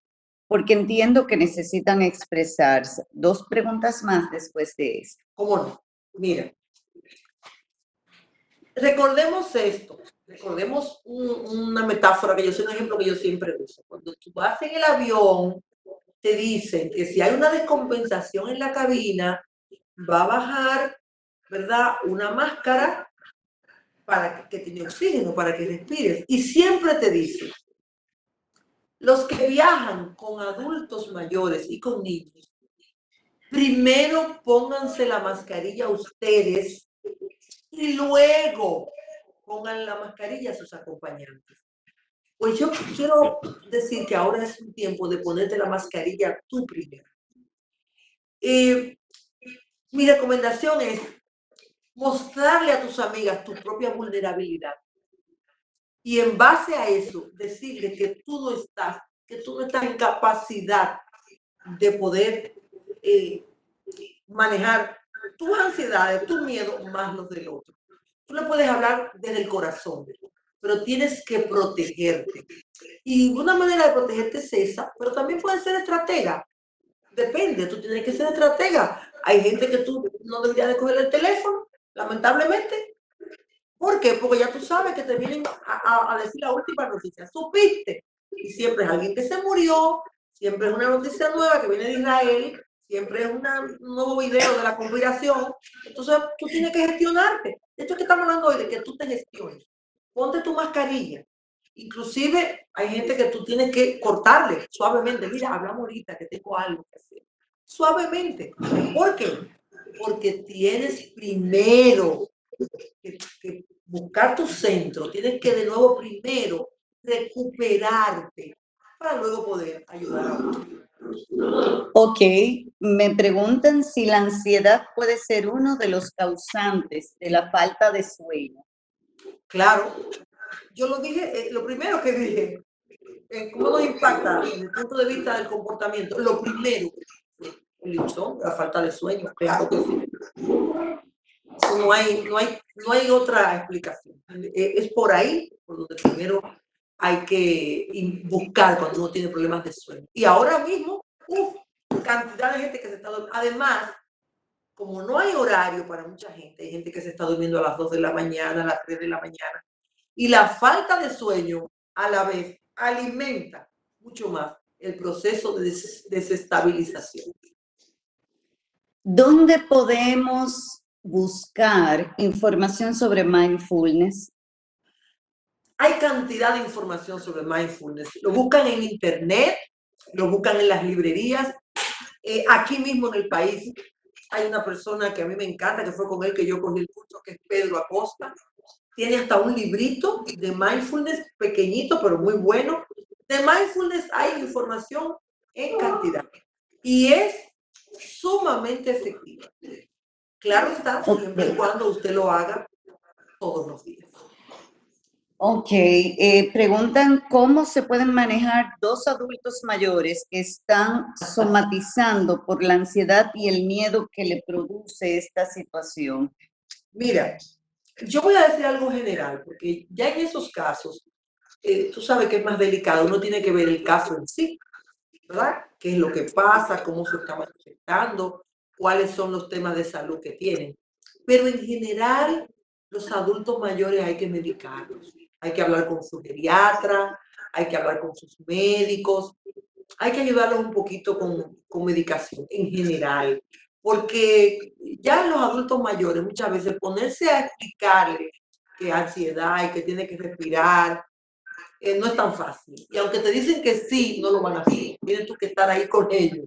Porque entiendo que necesitan expresarse. Dos preguntas más después de esto. ¿Cómo no? Mira, recordemos esto. Recordemos una metáfora que yo sé, un ejemplo que yo siempre uso. Cuando tú vas en el avión, te dicen que si hay una descompensación en la cabina, va a bajar, ¿verdad? Una máscara para que tiene oxígeno, para que respires. Y siempre te dicen, los que viajan con adultos mayores y con niños, primero pónganse la mascarilla ustedes y luego pongan la mascarilla a sus acompañantes. Pues yo quiero decir que ahora es un tiempo de ponerte la mascarilla tú primero. Mi recomendación es mostrarle a tus amigas tu propia vulnerabilidad y en base a eso decirle que tú no estás en capacidad de poder manejar tus ansiedades, tus miedos más los del otro. Tú le puedes hablar desde el corazón, pero tienes que protegerte. Y una manera de protegerte es esa, pero también puedes ser estratega. Depende, tú tienes que ser estratega. Hay gente que tú no deberías de coger el teléfono, lamentablemente. ¿Por qué? Porque ya tú sabes que te vienen a decir la última noticia. Supiste. Y siempre es alguien que se murió, siempre es una noticia nueva que viene de Israel, siempre es un nuevo video de la conspiración. Entonces tú tienes que gestionarte. De hecho, que estamos hablando hoy de que tú te gestiones. Ponte tu mascarilla. Inclusive hay gente que tú tienes que cortarle suavemente. Mira, hablamos ahorita que tengo algo que hacer. Suavemente. ¿Por qué? Porque tienes primero que buscar tu centro. Tienes que de nuevo primero recuperarte para luego poder ayudar a otros. Ok, me preguntan si la ansiedad puede ser uno de los causantes de la falta de sueño. Claro, yo lo dije, lo primero que dije, cómo nos impacta desde el punto de vista del comportamiento. Lo primero, el insomnio, la falta de sueño, claro que sí. No hay otra explicación. Es por ahí por donde primero hay que buscar cuando uno tiene problemas de sueño. Y ahora mismo, cantidad de gente que se está durmiendo. Además, como no hay horario para mucha gente, hay gente que se está durmiendo a las 2 de la mañana, a las 3 de la mañana, y la falta de sueño a la vez alimenta mucho más el proceso de desestabilización. ¿Dónde podemos buscar información sobre mindfulness? Hay cantidad de información sobre mindfulness. Lo buscan en internet, lo buscan en las librerías. Aquí mismo en el país hay una persona que a mí me encanta, que fue con él que yo cogí el curso, que es Pedro Acosta. Tiene hasta un librito de mindfulness, pequeñito, pero muy bueno. De mindfulness hay información en cantidad y es sumamente efectiva. Claro está, siempre y cuando usted lo haga todos los días. Ok, preguntan cómo se pueden manejar dos adultos mayores que están somatizando por la ansiedad y el miedo que le produce esta situación. Mira, yo voy a decir algo general, porque ya en esos casos, tú sabes que es más delicado, uno tiene que ver el caso en sí, ¿verdad? ¿Qué es lo que pasa? ¿Cómo se está manifestando? ¿Cuáles son los temas de salud que tienen? Pero en general, los adultos mayores hay que medicarlos. Hay que hablar con su geriatra, hay que hablar con sus médicos, hay que ayudarlos un poquito con medicación en general. Porque ya los adultos mayores muchas veces ponerse a explicarles que ansiedad y que tiene que respirar, no es tan fácil. Y aunque te dicen que sí, no lo van a hacer. Tienes tú que estar ahí con ellos.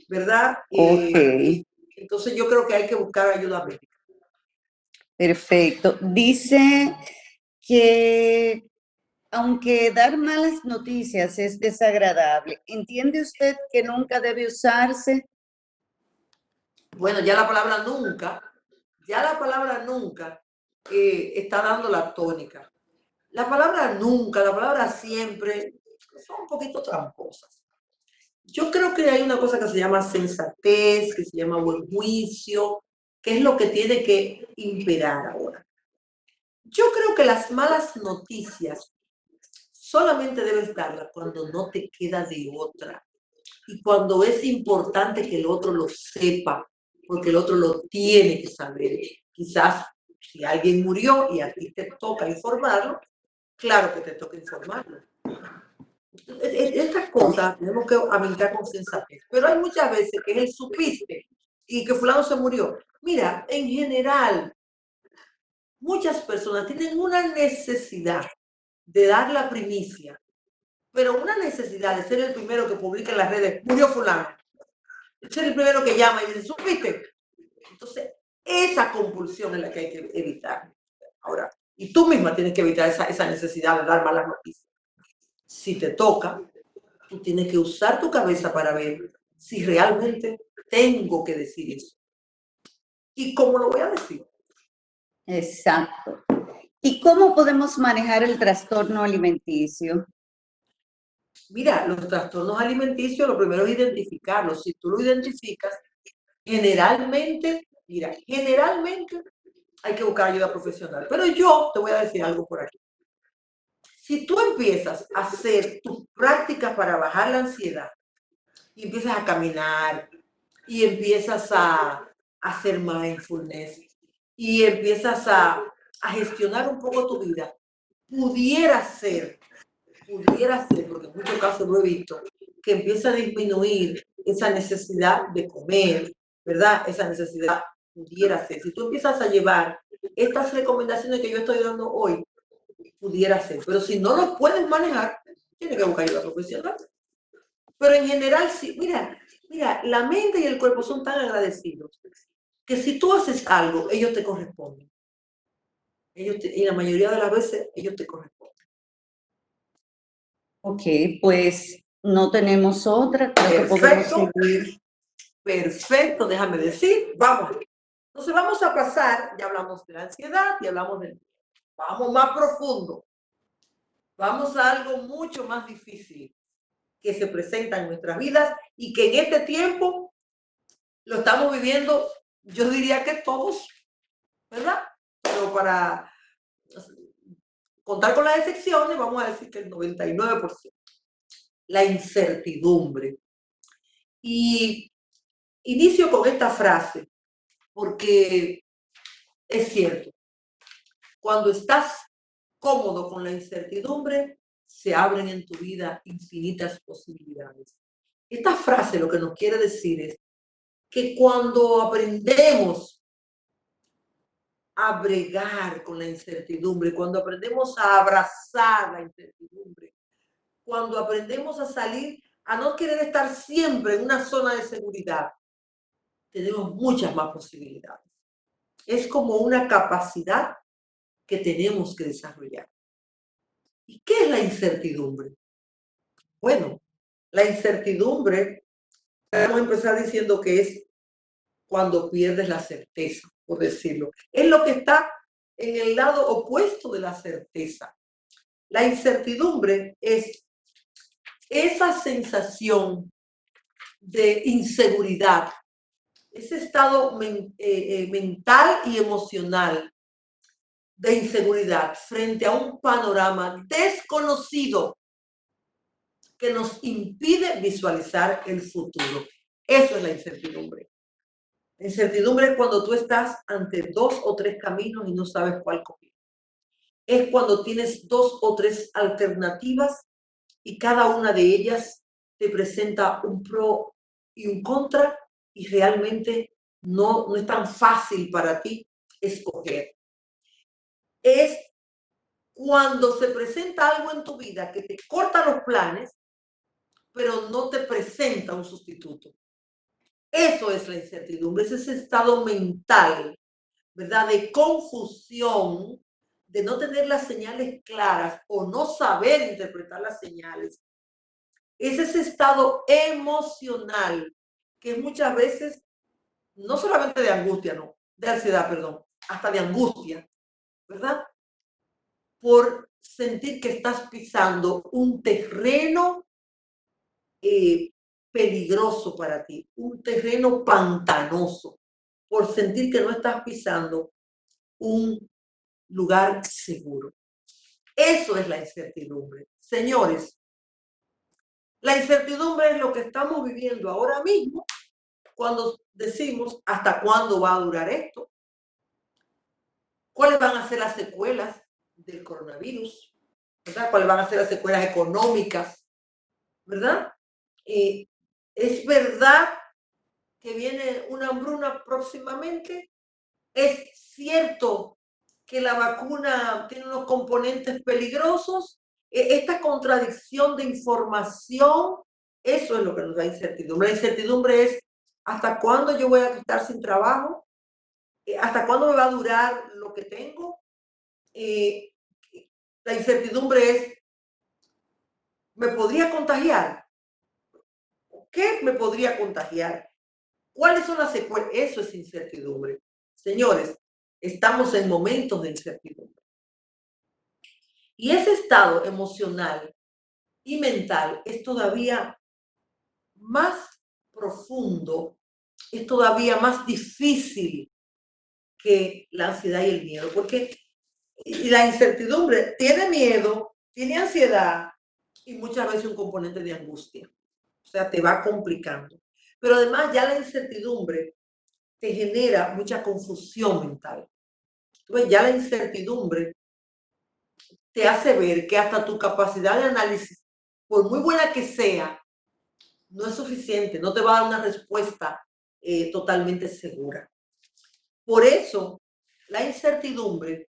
¿verdad? Ok, Entonces yo creo que hay que buscar ayuda médica. perfecto. Dice que aunque dar malas noticias es desagradable, ¿entiende usted que nunca debe usarse? Bueno, ya la palabra nunca está dando la tónica. La palabra nunca, la palabra siempre, son un poquito tramposas. Yo creo que hay una cosa que se llama sensatez, que se llama buen juicio, que es lo que tiene que imperar ahora. Yo creo que las malas noticias solamente debes darlas cuando no te queda de otra y cuando es importante que el otro lo sepa, porque el otro lo tiene que saber. Quizás si alguien murió y a ti te toca informarlo, claro que te toca informarlo. Estas cosas tenemos que habilitar con sensatez, pero hay muchas veces que es el supiste y que fulano se murió. Mira, en general, muchas personas tienen una necesidad de dar la primicia, pero una necesidad de ser el primero que publica en las redes, murió fulano, ser el primero que llama y dice, ¿supiste? Entonces, esa compulsión es la que hay que evitar. Ahora, y tú misma tienes que evitar esa necesidad de dar malas noticias. Si te toca, tú tienes que usar tu cabeza para ver si realmente tengo que decir eso. ¿Y cómo lo voy a decir? Exacto. ¿Y cómo podemos manejar el trastorno alimenticio? Mira, los trastornos alimenticios, lo primero es identificarlos. Si tú lo identificas, generalmente, mira, generalmente hay que buscar ayuda profesional. Pero yo te voy a decir algo por aquí. Si tú empiezas a hacer tus prácticas para bajar la ansiedad y empiezas a caminar y empiezas a hacer mindfulness y empiezas a gestionar un poco tu vida, pudiera ser, porque en muchos casos lo he visto, que empieza a disminuir esa necesidad de comer, ¿verdad? Esa necesidad pudiera ser. Si tú empiezas a llevar estas recomendaciones que yo estoy dando hoy, pudiera ser. Pero si no lo puedes manejar, tienes que buscar ayuda profesional. Pero en general, sí, mira, la mente y el cuerpo son tan agradecidos que si tú haces algo, ellos te corresponden. Y la mayoría de las veces, ellos te corresponden. Ok, pues no tenemos otra, creo que podemos Perfecto, seguir. perfecto, déjame decir, vamos. Entonces vamos a pasar, ya hablamos de la ansiedad, ya hablamos del... Vamos más profundo. Vamos a algo mucho más difícil que se presenta en nuestras vidas y que en este tiempo lo estamos viviendo, yo diría que todos, ¿verdad? Pero para contar con las excepciones, vamos a decir que el 99%. La incertidumbre. Y inicio con esta frase, porque es cierto, cuando estás cómodo con la incertidumbre, se abren en tu vida infinitas posibilidades. Esta frase lo que nos quiere decir es que cuando aprendemos a bregar con la incertidumbre, cuando aprendemos a abrazar la incertidumbre, cuando aprendemos a salir, a no querer estar siempre en una zona de seguridad, tenemos muchas más posibilidades. Es como una capacidad que tenemos que desarrollar. ¿Y qué es la incertidumbre? Bueno, la incertidumbre, vamos a empezar diciendo que es cuando pierdes la certeza, por decirlo. Es lo que está en el lado opuesto de la certeza. La incertidumbre es esa sensación de inseguridad, ese estado mental y emocional de inseguridad frente a un panorama desconocido que nos impide visualizar el futuro. Eso es la incertidumbre. La incertidumbre es cuando tú estás ante dos o tres caminos y no sabes cuál coger. Es cuando tienes dos o tres alternativas y cada una de ellas te presenta un pro y un contra y realmente no es tan fácil para ti escoger. Es cuando se presenta algo en tu vida que te corta los planes, pero no te presenta un sustituto. Eso es la incertidumbre, es ese estado mental, ¿verdad? De confusión, de no tener las señales claras o no saber interpretar las señales. Es ese estado emocional que muchas veces, no solamente de angustia, no, de ansiedad, perdón, hasta de angustia, ¿verdad? Por sentir que estás pisando un terreno eh, peligroso para ti, un terreno pantanoso, por sentir que no estás pisando un lugar seguro. Eso es la incertidumbre. Señores, la incertidumbre es lo que estamos viviendo ahora mismo cuando decimos hasta cuándo va a durar esto, cuáles van a ser las secuelas del coronavirus, ¿verdad? Cuáles van a ser las secuelas económicas, ¿verdad? Es verdad que viene una hambruna próximamente. Es cierto que la vacuna tiene unos componentes peligrosos. Esta contradicción de información, eso es lo que nos da incertidumbre. La incertidumbre es hasta cuándo yo voy a estar sin trabajo, hasta cuándo me va a durar lo que tengo. Eh, la incertidumbre es, ¿me podría contagiar? ¿Qué me podría contagiar? ¿Cuáles son las secuelas? Eso es incertidumbre. Señores, estamos en momentos de incertidumbre. Y ese estado emocional y mental es todavía más profundo, es todavía más difícil que la ansiedad y el miedo, porque la incertidumbre tiene miedo, tiene ansiedad y muchas veces un componente de angustia. O sea, te va complicando. Pero además ya la incertidumbre te genera mucha confusión mental. Entonces ya la incertidumbre te hace ver que hasta tu capacidad de análisis, por muy buena que sea, no es suficiente, no te va a dar una respuesta totalmente segura. Por eso, la incertidumbre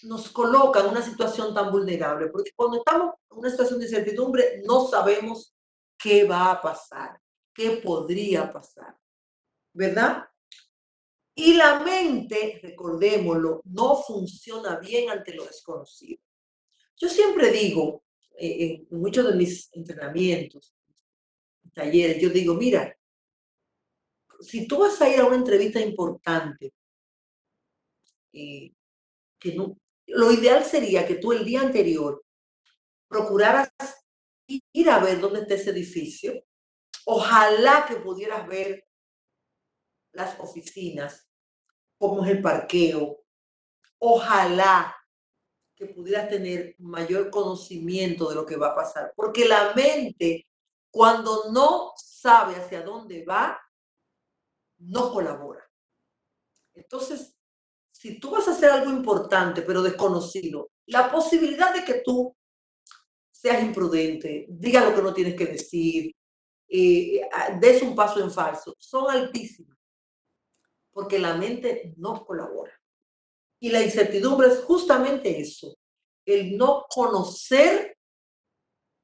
nos coloca en una situación tan vulnerable, porque cuando estamos en una situación de incertidumbre no sabemos qué va a pasar, qué podría pasar, ¿verdad? Y la mente, recordémoslo, no funciona bien ante lo desconocido. Yo siempre digo, en muchos de mis entrenamientos, talleres, yo digo, mira, si tú vas a ir a una entrevista importante, eh, que no, lo ideal sería que tú el día anterior procuraras ir a ver dónde está ese edificio. Ojalá que pudieras ver las oficinas, cómo es el parqueo. Ojalá que pudieras tener mayor conocimiento de lo que va a pasar. Porque la mente, cuando no sabe hacia dónde va, no colabora. Entonces, si tú vas a hacer algo importante, pero desconocido, la posibilidad de que tú seas imprudente, digas lo que no tienes que decir, des un paso en falso, son altísimas, porque la mente no colabora. Y la incertidumbre es justamente eso, el no conocer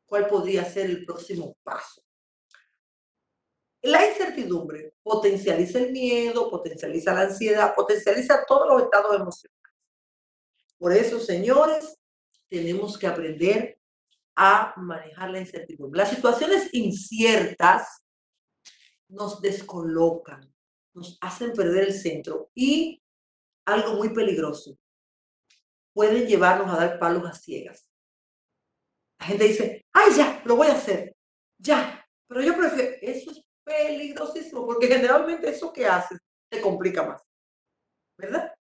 cuál podría ser el próximo paso. La incertidumbre potencializa el miedo, potencializa la ansiedad, potencializa todos los estados emocionales. Por eso, señores, tenemos que aprender a manejar la incertidumbre. Las situaciones inciertas nos descolocan, nos hacen perder el centro y algo muy peligroso, pueden llevarnos a dar palos a ciegas. La gente dice, ay, ya, lo voy a hacer, ya, pero yo prefiero, eso es peligrosísimo porque generalmente eso que haces te complica más, ¿verdad?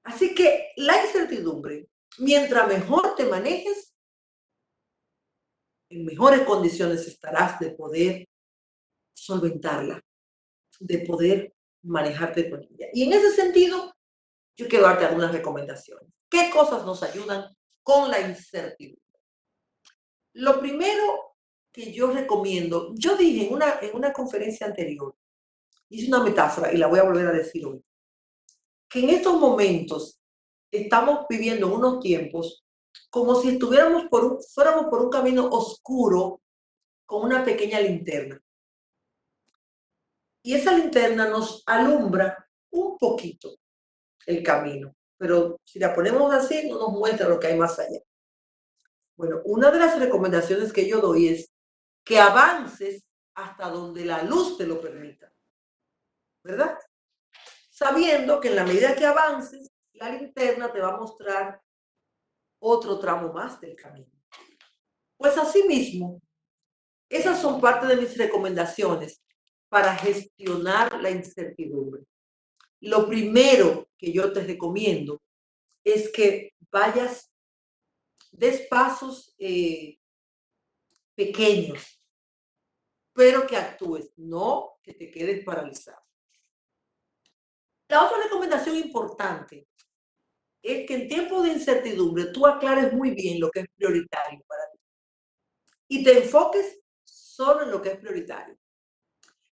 Así que la incertidumbre, mientras mejor te manejes, en mejores condiciones estarás de poder solventarla, de poder manejarte con ella. Y en ese sentido, yo quiero darte algunas recomendaciones. ¿Qué cosas nos ayudan con la incertidumbre? Lo primero que yo recomiendo, yo dije en una conferencia anterior, hice una metáfora y la voy a volver a decir hoy, que en estos momentos estamos viviendo unos tiempos como si estuviéramos fuéramos por un camino oscuro con una pequeña linterna. Y esa linterna nos alumbra un poquito el camino, pero si la ponemos así, no nos muestra lo que hay más allá. Bueno, una de las recomendaciones que yo doy es que avances hasta donde la luz te lo permita, ¿verdad? Sabiendo que en la medida que avances, la linterna te va a mostrar otro tramo más del camino. Pues asimismo, esas son parte de mis recomendaciones para gestionar la incertidumbre. Lo primero que yo te recomiendo es que vayas, des pasos pequeños, pero que actúes, no que te quedes paralizado. La otra recomendación importante es que en tiempos de incertidumbre tú aclares muy bien lo que es prioritario para ti y te enfoques solo en lo que es prioritario.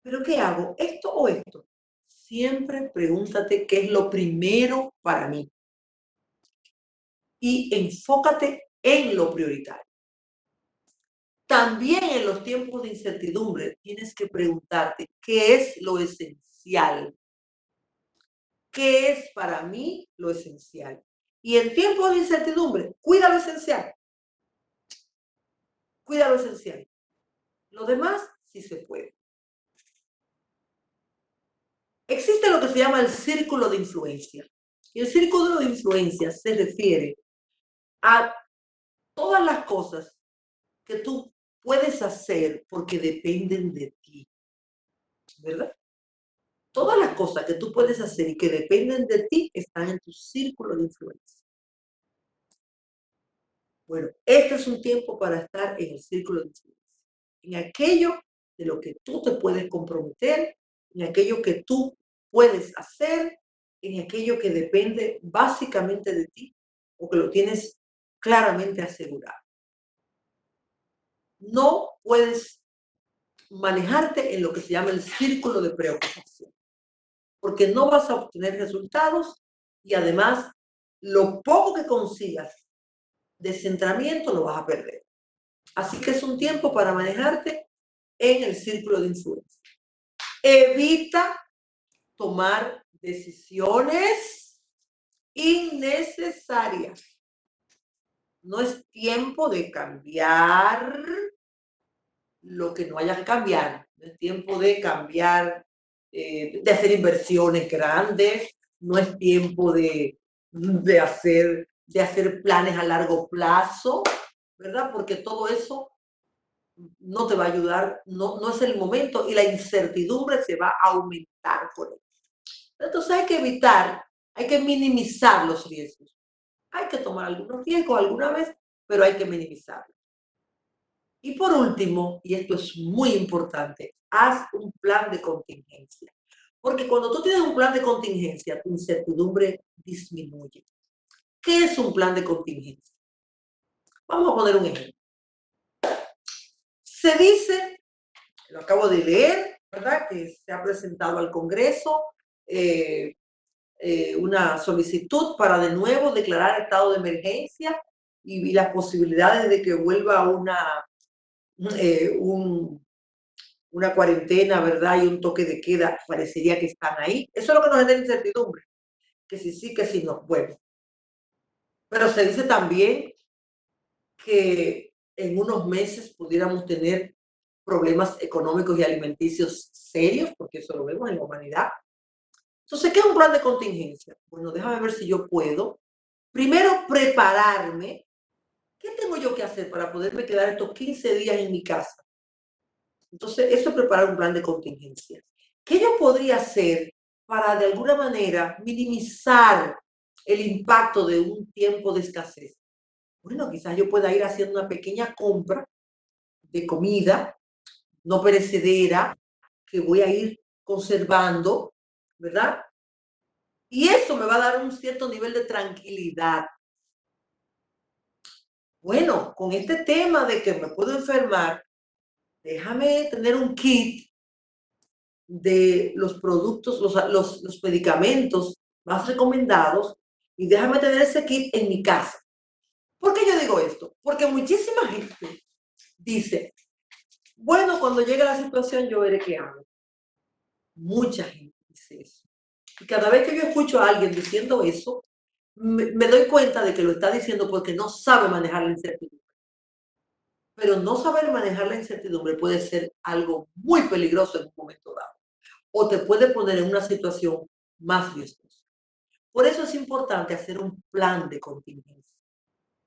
¿Pero qué hago? ¿Esto o esto? Siempre pregúntate qué es lo primero para mí y enfócate en lo prioritario. También en los tiempos de incertidumbre tienes que preguntarte qué es lo esencial. ¿Qué es para mí lo esencial? Y en tiempos de incertidumbre, cuida lo esencial. Cuida lo esencial. Lo demás sí se puede. Existe lo que se llama el círculo de influencia. Y el círculo de influencia se refiere a todas las cosas que tú puedes hacer porque dependen de ti, ¿verdad? Todas las cosas que tú puedes hacer y que dependen de ti están en tu círculo de influencia. Bueno, este es un tiempo para estar en el círculo de influencia, en aquello de lo que tú te puedes comprometer, en aquello que tú puedes hacer, en aquello que depende básicamente de ti o que lo tienes claramente asegurado. No puedes manejarte en lo que se llama el círculo de preocupación, porque no vas a obtener resultados y además lo poco que consigas de centramiento lo vas a perder. Así que es un tiempo para manejarte en el círculo de influencia. Evita tomar decisiones innecesarias. No es tiempo de cambiar lo que no haya que cambiar. No es tiempo de cambiar, de hacer inversiones grandes. No es tiempo de hacer planes a largo plazo, ¿verdad? Porque todo eso no te va a ayudar, no es el momento y la incertidumbre se va a aumentar por eso. Entonces hay que evitar, hay que minimizar los riesgos. Hay que tomar algunos riesgos alguna vez, pero hay que minimizarlos. Y por último, y esto es muy importante, haz un plan de contingencia. Porque cuando tú tienes un plan de contingencia, tu incertidumbre disminuye. ¿Qué es un plan de contingencia? Vamos a poner un ejemplo. Se dice, lo acabo de leer, ¿verdad? Que se ha presentado al Congreso una solicitud para de nuevo declarar estado de emergencia y las posibilidades de que vuelva una cuarentena, ¿verdad? Y un toque de queda, parecería que están ahí. Eso es lo que nos genera incertidumbre, que si sí, que si no. Bueno, pero se dice también que en unos meses pudiéramos tener problemas económicos y alimenticios serios, porque eso lo vemos en la humanidad. Entonces, ¿qué es un plan de contingencia? Bueno, déjame ver si yo puedo. Primero, prepararme. ¿Qué tengo yo que hacer para poderme quedar estos 15 días en mi casa? Entonces, eso es preparar un plan de contingencia. ¿Qué yo podría hacer para de alguna manera minimizar el impacto de un tiempo de escasez? Bueno, quizás yo pueda ir haciendo una pequeña compra de comida no perecedera que voy a ir conservando, ¿verdad? Y eso me va a dar un cierto nivel de tranquilidad. Bueno, con este tema de que me puedo enfermar, déjame tener un kit de los productos, los medicamentos más recomendados y déjame tener ese kit en mi casa. ¿Por qué yo digo esto? Porque muchísima gente dice, bueno, cuando llegue la situación yo veré qué hago. Mucha gente dice eso. Y cada vez que yo escucho a alguien diciendo eso, me doy cuenta de que lo está diciendo porque no sabe manejar la incertidumbre. Pero no saber manejar la incertidumbre puede ser algo muy peligroso en un momento dado o te puede poner en una situación más riesgosa. Por eso es importante hacer un plan de contingencia.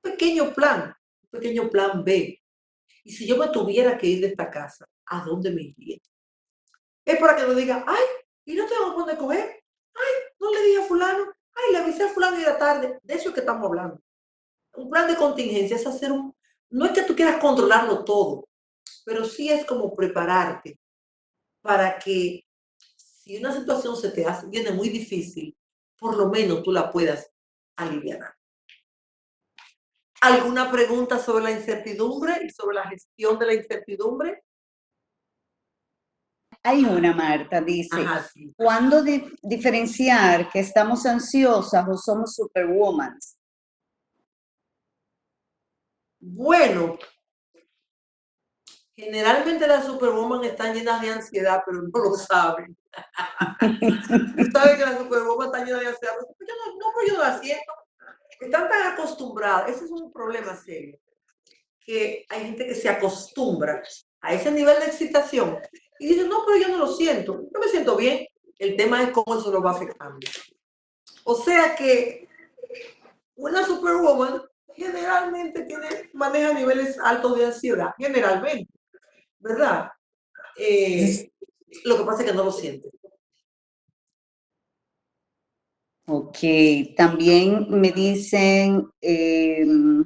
Un pequeño plan B. Y si yo me tuviera que ir de esta casa, ¿a dónde me iría? Es para que no diga, ay, y no tengo dónde coger. Ay, no le dije a fulano. Ay, le avisé a fulano y era tarde. De eso es que estamos hablando. Un plan de contingencia es hacer un... No es que tú quieras controlarlo todo, pero sí es como prepararte para que si una situación se te hace, viene muy difícil, por lo menos tú la puedas aliviar. ¿Alguna pregunta sobre la incertidumbre y sobre la gestión de la incertidumbre? Hay una, Marta, dice, Ajá, sí. ¿cuándo diferenciar que estamos ansiosas o somos superwoman? Bueno, generalmente las superwoman están llenas de ansiedad, pero no lo saben. Tú sabes que las superwoman están llenas de ansiedad, pero yo no la siento. Están tan acostumbradas, ese es un problema serio, que hay gente que se acostumbra a ese nivel de excitación y dice, no, pero yo no lo siento, yo me siento bien. El tema es cómo eso lo va afectando. O sea que una superwoman generalmente maneja niveles altos de ansiedad, generalmente, ¿verdad? Lo que pasa es que no lo siente. Ok, también me dicen, ¿qué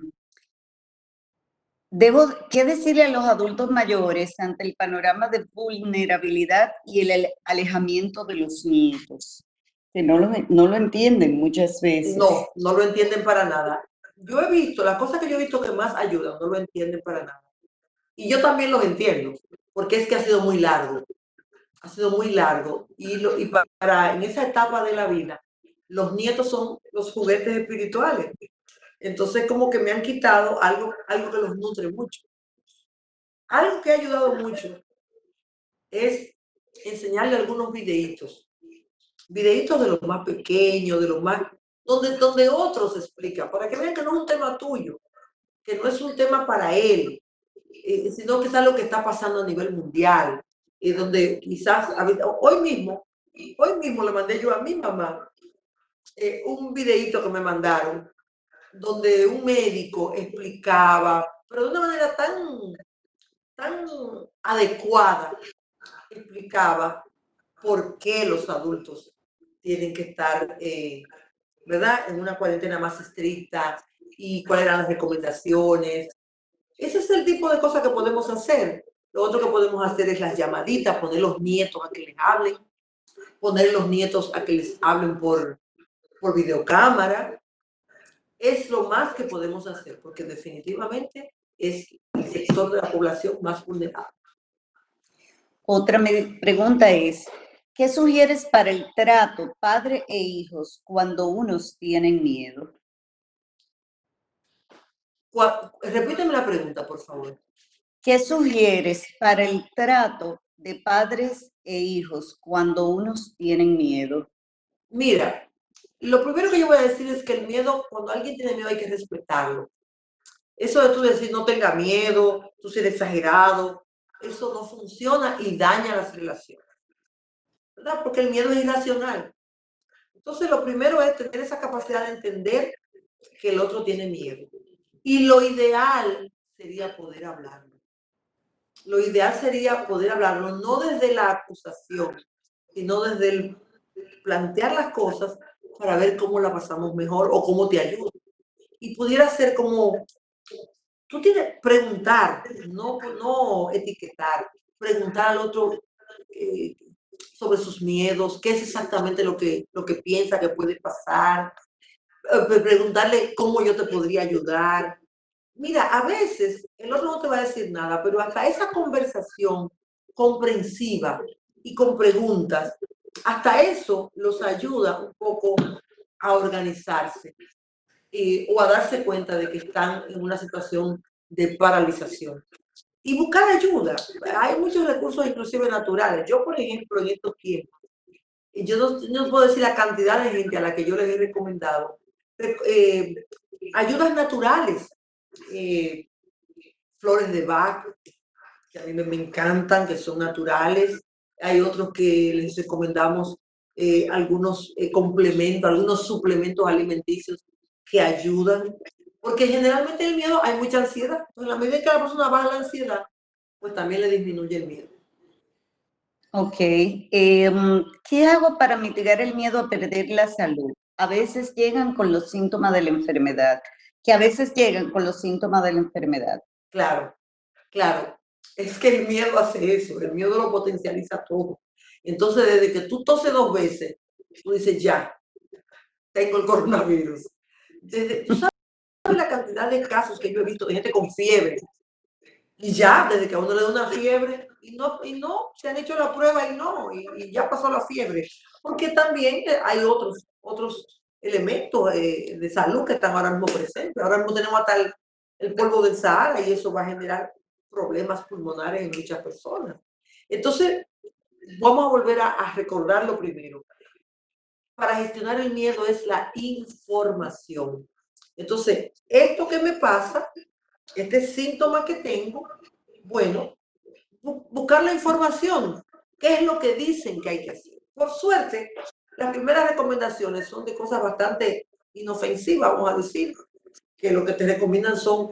decirle a los adultos mayores ante el panorama de vulnerabilidad y el alejamiento de los nietos? Que no lo entienden muchas veces. No, no lo entienden para nada. Yo he visto, las cosas que yo he visto que más ayudan, no lo entienden para nada. Y yo también los entiendo, porque es que ha sido muy largo, ha sido muy largo. Y en esa etapa de la vida, los nietos son los juguetes espirituales. Entonces, como que me han quitado algo que los nutre mucho. Algo que ha ayudado mucho es enseñarle algunos videitos de los más pequeños, de los más, donde otros explican, para que vean que no es un tema tuyo, que no es un tema para él, sino que es algo que está pasando a nivel mundial, y donde quizás, hoy mismo le mandé yo a mi mamá un videito que me mandaron, donde un médico explicaba, pero de una manera tan adecuada, explicaba por qué los adultos tienen que estar, ¿verdad?, en una cuarentena más estricta y cuáles eran las recomendaciones. Ese es el tipo de cosas que podemos hacer. Lo otro que podemos hacer es las llamaditas, poner los nietos a que les hablen, poner los nietos a que les hablen por videocámara. Es lo más que podemos hacer, porque definitivamente es el sector de la población más vulnerable. Otra pregunta es, ¿qué sugieres para el trato padre e hijos cuando unos tienen miedo? Repíteme la pregunta, por favor. ¿Qué sugieres para el trato de padres e hijos cuando unos tienen miedo? Mira, lo primero que yo voy a decir es que el miedo, cuando alguien tiene miedo hay que respetarlo. Eso de tú decir no tenga miedo, tú ser exagerado, eso no funciona y daña las relaciones, ¿verdad? Porque el miedo es irracional. Entonces, lo primero es tener esa capacidad de entender que el otro tiene miedo. Y lo ideal sería poder hablarlo. Lo ideal sería poder hablarlo no desde la acusación, sino desde el plantear las cosas para ver cómo la pasamos mejor o cómo te ayudo. Y pudiera ser como, tú tienes, preguntar, no etiquetar, preguntar al otro eh, sobre sus miedos, qué es exactamente lo que piensa que puede pasar, preguntarle cómo yo te podría ayudar. Mira, a veces el otro no te va a decir nada, pero hasta esa conversación comprensiva y con preguntas, hasta eso los ayuda un poco a organizarse o a darse cuenta de que están en una situación de paralización. y buscar ayuda. Hay muchos recursos, inclusive naturales. Yo, por ejemplo, en estos tiempos, yo no puedo decir la cantidad de gente a la que yo les he recomendado eh, ayudas naturales, eh, flores de Bach, que a mí me encantan, que son naturales. Hay otros que les recomendamos algunos complementos, algunos suplementos alimenticios que ayudan, porque generalmente el miedo, hay mucha ansiedad. En la medida que la persona baja la ansiedad, pues también le disminuye el miedo. Ok. ¿Qué hago para mitigar el miedo a perder la salud? A veces llegan con los síntomas de la enfermedad, que a veces llegan con los síntomas de la enfermedad. Claro, claro. Es que el miedo hace eso, el miedo lo potencializa todo. Entonces, desde que tú toses 2 veces, tú dices, ya, tengo el coronavirus. Tú sabes la cantidad de casos que yo he visto de gente con fiebre. Y ya, desde que a uno le da una fiebre, y no, se han hecho la prueba y ya pasó la fiebre. Porque también hay otros elementos de salud que están ahora mismo presentes. Ahora mismo tenemos hasta el polvo del Sahara y eso va a generar problemas pulmonares en muchas personas. Entonces, vamos a volver a recordar lo primero. Para gestionar el miedo es la información. Entonces, esto que me pasa, este síntoma que tengo, bueno, buscar la información. ¿Qué es lo que dicen que hay que hacer? Por suerte, las primeras recomendaciones son de cosas bastante inofensivas, vamos a decir, que lo que te recomiendan son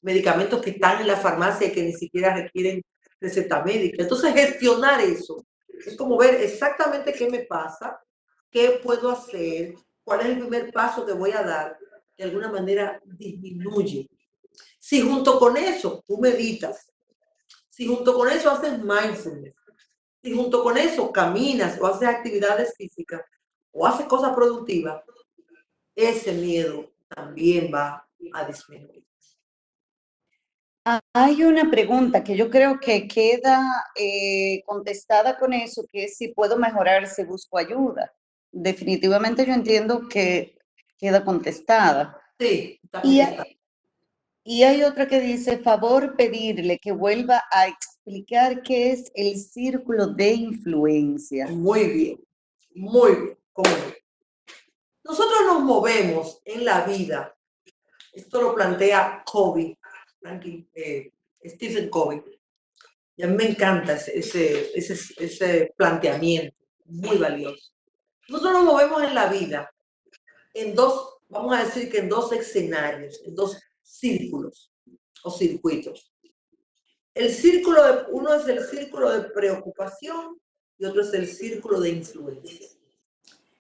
medicamentos que están en la farmacia y que ni siquiera requieren receta médica. Entonces, gestionar eso es como ver exactamente qué me pasa, qué puedo hacer, cuál es el primer paso que voy a dar, de alguna manera disminuye. Si junto con eso tú meditas, si junto con eso haces mindfulness, si junto con eso caminas o haces actividades físicas o haces cosas productivas, ese miedo también va a disminuir. Hay una pregunta que yo creo que queda contestada con eso, que es si puedo mejorar si busco ayuda. Definitivamente yo entiendo que queda contestada. Sí, está Y contestado. hay otra que dice, favor pedirle que vuelva a explicar qué es el círculo de influencia. Muy bien, muy bien. ¿Cómo no? Nosotros nos movemos en la vida. Esto lo plantea Covey, Stephen Covey. Y a mí me encanta ese planteamiento, muy valioso. Nosotros nos movemos en la vida en dos, vamos a decir que en dos escenarios, en dos círculos o circuitos. Uno es el círculo de preocupación y otro es el círculo de influencia.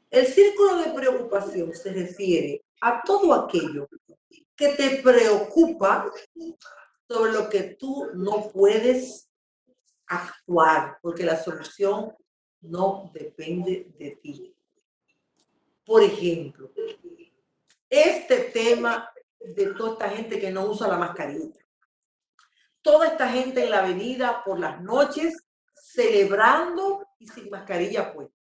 El círculo de preocupación se refiere a todo aquello que te preocupa sobre lo que tú no puedes actuar, porque la solución no depende de ti. Por ejemplo, este tema de toda esta gente que no usa la mascarilla. Toda esta gente en la avenida por las noches celebrando y sin mascarilla puesta.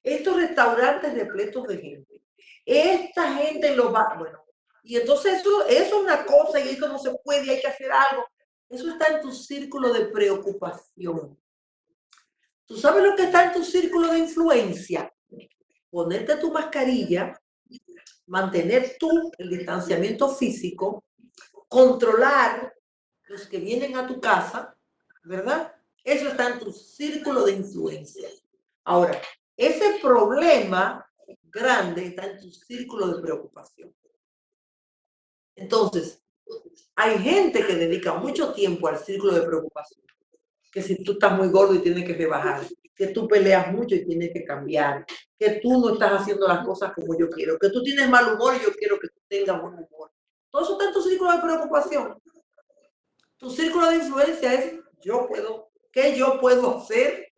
Estos restaurantes repletos de gente. Esta gente en los bares. Bueno, y entonces eso es una cosa y eso no se puede y hay que hacer algo. Eso está en tu círculo de preocupación. ¿Tú sabes lo que está en tu círculo de influencia? Ponerte tu mascarilla, mantener tú el distanciamiento físico, controlar los que vienen a tu casa, ¿verdad? Eso está en tu círculo de influencia. Ahora, ese problema grande está en tu círculo de preocupación. Entonces, hay gente que dedica mucho tiempo al círculo de preocupación. Que si tú estás muy gordo y tienes que rebajar, que tú peleas mucho y tienes que cambiar, que tú no estás haciendo las cosas como yo quiero, que tú tienes mal humor y yo quiero que tú tengas buen humor. Todo eso está en tu círculo de preocupación. Tu círculo de influencia es ¿qué yo puedo hacer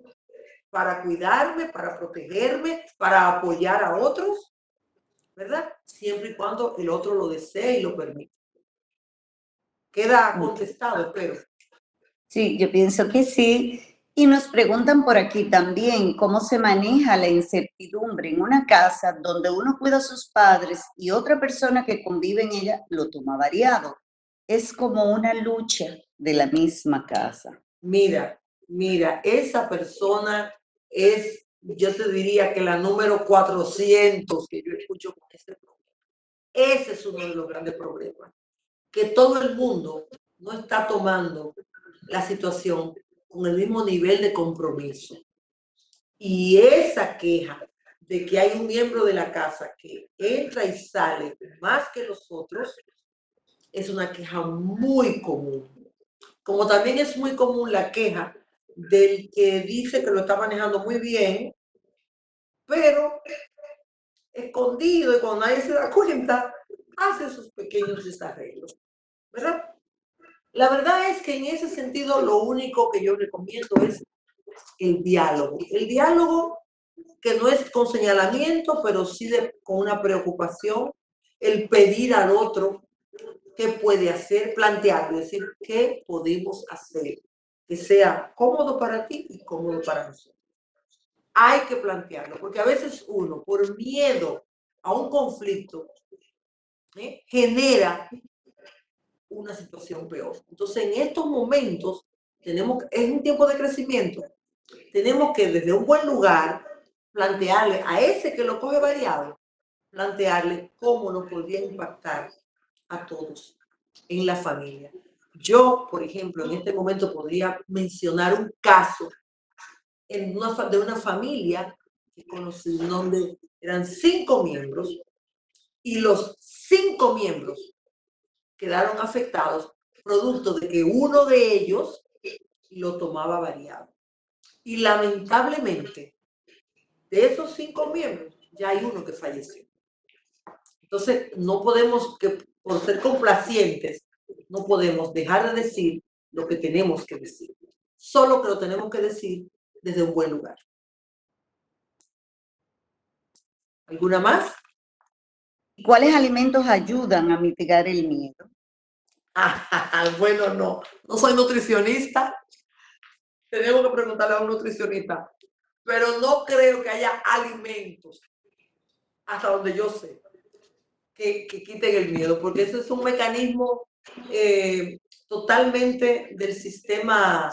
para cuidarme, para protegerme, para apoyar a otros? ¿Verdad? Siempre y cuando el otro lo desee y lo permita. Queda contestado, espero. Sí, yo pienso que sí. Y nos preguntan por aquí también cómo se maneja la incertidumbre en una casa donde uno cuida a sus padres y otra persona que convive en ella lo toma variado. es como una lucha de la misma casa. Mira, esa persona es, yo te diría que la número 400 que yo escucho con este problema. Ese es uno de los grandes problemas, que todo el mundo no está tomando la situación con el mismo nivel de compromiso. Y esa queja de que hay un miembro de la casa que entra y sale más que los otros es una queja muy común. Como también es muy común la queja del que dice que lo está manejando muy bien, pero escondido y cuando nadie se da cuenta, hace sus pequeños desarreglos, ¿verdad? La verdad es que en ese sentido lo único que yo recomiendo es el diálogo. El diálogo que no es con señalamiento, pero sí con una preocupación, el pedir al otro qué puede hacer, plantearlo, decir qué podemos hacer que sea cómodo para ti y cómodo para nosotros. Hay que plantearlo, porque a veces uno, por miedo a un conflicto, genera una situación peor. Entonces, en estos momentos, es un tiempo de crecimiento, tenemos que desde un buen lugar plantearle a ese que lo coge variado, plantearle cómo nos podría impactar a todos en la familia. Yo, por ejemplo, en este momento podría mencionar un caso de una familia que conocí donde eran 5 miembros y los 5 miembros quedaron afectados producto de que uno de ellos lo tomaba variado. Y lamentablemente, de esos 5 miembros, ya hay uno que falleció. Entonces, no podemos, por ser complacientes, no podemos dejar de decir lo que tenemos que decir. Solo que lo tenemos que decir desde un buen lugar. ¿Alguna más? ¿Cuáles alimentos ayudan a mitigar el miedo? Bueno, no soy nutricionista. Tenemos que preguntarle a un nutricionista. Pero no creo que haya alimentos, hasta donde yo sé, que quiten el miedo, porque eso es un mecanismo totalmente del sistema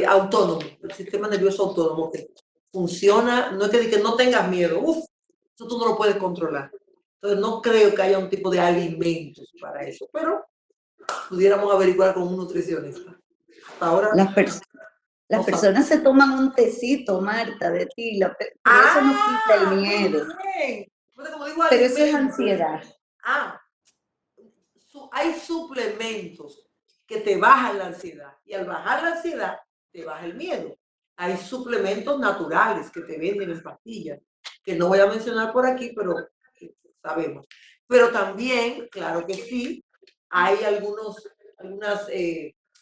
autónomo, del sistema nervioso autónomo, que funciona, no es que no tengas miedo, eso tú no lo puedes controlar. Entonces no creo que haya un tipo de alimentos para eso, pero pudiéramos averiguar con un nutricionista. Hasta ahora. Las personas se toman un tecito, Marta, de tila, pero eso no quita el miedo. Bien. Como digo, pero eso es alimentos. ansiedad. Hay suplementos que te bajan la ansiedad y al bajar la ansiedad te baja el miedo. Hay suplementos naturales que te venden en pastillas, que no voy a mencionar por aquí, pero sabemos. Pero también, claro que sí, hay algunas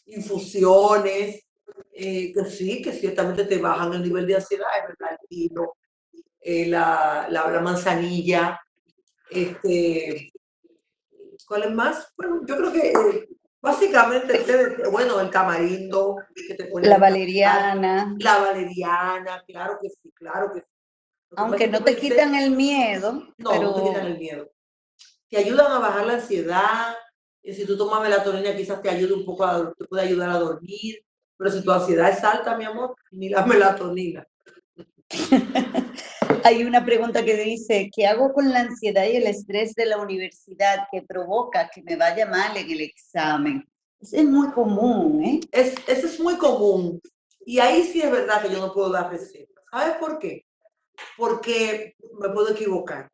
infusiones que sí, que ciertamente te bajan el nivel de ansiedad, es verdad, el tilo, la manzanilla, ¿cuál es más? Bueno, yo creo que básicamente el tamarindo que te pone La valeriana. La valeriana, claro que sí, claro que sí. Aunque no te quitan el miedo, no, pero... no te quitan el miedo. Te ayudan a bajar la ansiedad. Si tú tomas melatonina, quizás te ayude un poco, te puede ayudar a dormir. Pero si tu ansiedad es alta, mi amor, ni la melatonina. Hay una pregunta que dice, ¿qué hago con la ansiedad y el estrés de la universidad que provoca que me vaya mal en el examen? Eso es muy común, ¿eh? Eso es muy común. Y ahí sí es verdad que yo no puedo dar recetas. ¿Sabes por qué? Porque me puedo equivocar.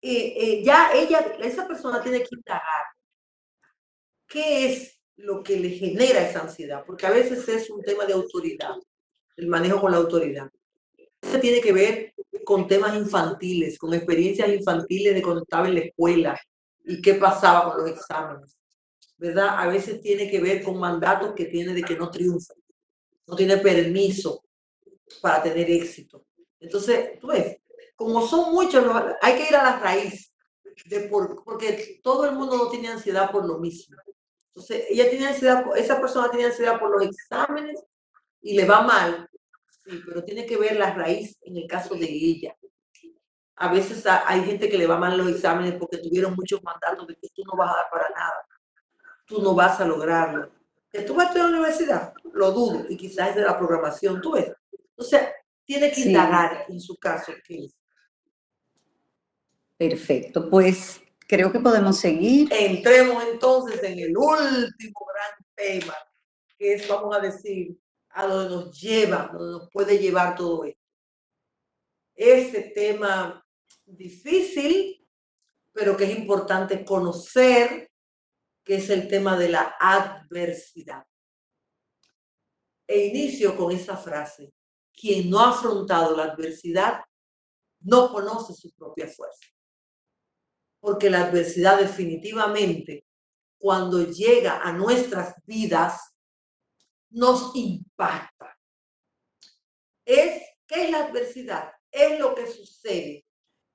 Esa persona tiene que indagar qué es lo que le genera esa ansiedad, porque a veces es un tema de autoridad, el manejo con la autoridad. Eso tiene que ver con temas infantiles, con experiencias infantiles de cuando estaba en la escuela y qué pasaba con los exámenes, ¿verdad? A veces tiene que ver con mandatos que tiene de que no triunfa, no tiene permiso para tener éxito. Entonces, tú ves, como son muchos, hay que ir a la raíz, porque todo el mundo no tiene ansiedad por lo mismo. Entonces, esa persona tiene ansiedad por los exámenes y le va mal, sí, pero tiene que ver la raíz en el caso de ella. A veces hay gente que le va mal los exámenes porque tuvieron muchos mandatos de que tú no vas a dar para nada. tú no vas a lograrlo. Que tú vas a estudiar en la universidad, lo dudo, y quizás es de la programación, tú ves. O sea, tiene que Sí, indagar en su caso qué es. perfecto. Pues creo que podemos seguir. Entremos entonces en el último gran tema, que es, vamos a decir, a donde nos lleva, donde nos puede llevar todo esto. Ese tema difícil, pero que es importante conocer, que es el tema de la adversidad. E inicio con esa frase: quien no ha afrontado la adversidad no conoce su propia fuerza. Porque la adversidad definitivamente, cuando llega a nuestras vidas, nos impacta. ¿Qué es la adversidad? Es lo que sucede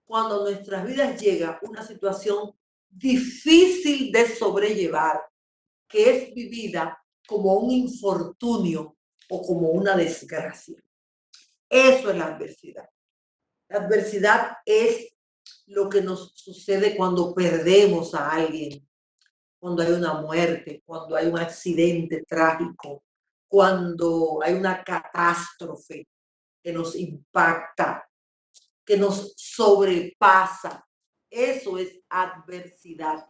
cuando a nuestras vidas llega una situación difícil de sobrellevar, que es vivida como un infortunio o como una desgracia. Eso es la adversidad. La adversidad es lo que nos sucede cuando perdemos a alguien, cuando hay una muerte, cuando hay un accidente trágico, cuando hay una catástrofe que nos impacta, que nos sobrepasa. Eso es adversidad.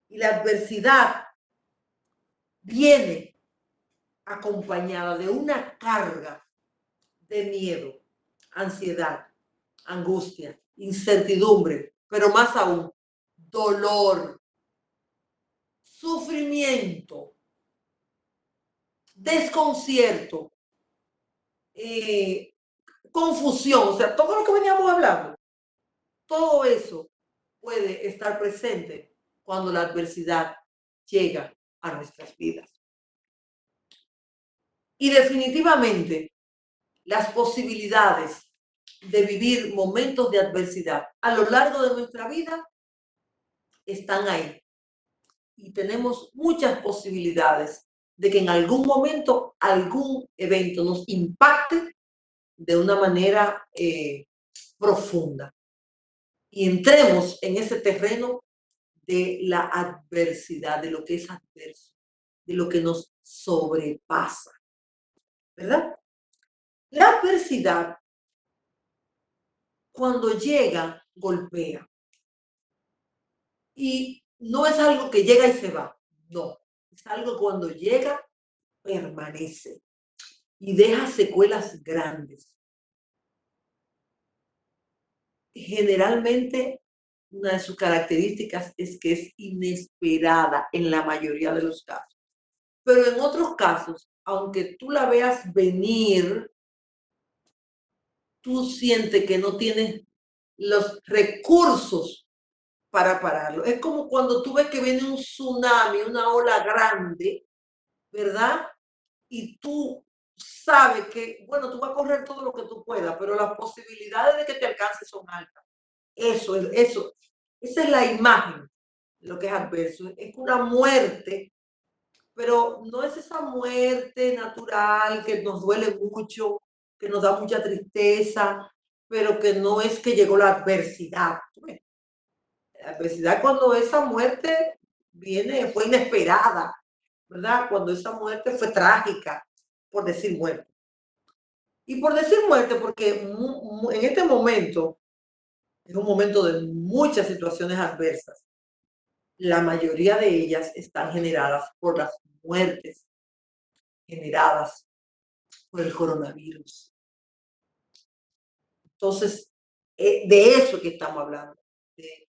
Y la adversidad viene acompañada de una carga de miedo, ansiedad, angustia, incertidumbre, pero más aún, dolor, sufrimiento, desconcierto, confusión, o sea, todo lo que veníamos hablando, todo eso puede estar presente cuando la adversidad llega a nuestras vidas. Y definitivamente las posibilidades de vivir momentos de adversidad a lo largo de nuestra vida están ahí. Y tenemos muchas posibilidades de que en algún momento algún evento nos impacte de una manera profunda. Y entremos en ese terreno de la adversidad, de lo que es adverso, de lo que nos sobrepasa, ¿verdad? La adversidad, cuando llega, golpea. Y no es algo que llega y se va, no. Es algo que cuando llega, permanece y deja secuelas grandes. Generalmente, una de sus características es que es inesperada en la mayoría de los casos. Pero en otros casos, aunque tú la veas venir, tú sientes que no tienes los recursos para pararlo. Es como cuando tú ves que viene un tsunami, una ola grande, ¿verdad? Y tú sabes que, bueno, tú vas a correr todo lo que tú puedas, pero las posibilidades de que te alcance son altas. Eso, esa es la imagen de lo que es adverso. Es una muerte, pero no es esa muerte natural que nos duele mucho, que nos da mucha tristeza, pero que no es que llegó la adversidad. La adversidad cuando esa muerte fue inesperada, ¿verdad? Cuando esa muerte fue trágica, por decir muerte. Y por decir muerte, porque en este momento es un momento de muchas situaciones adversas. La mayoría de ellas están generadas por las muertes generadas por el coronavirus. Entonces, de eso que estamos hablando, de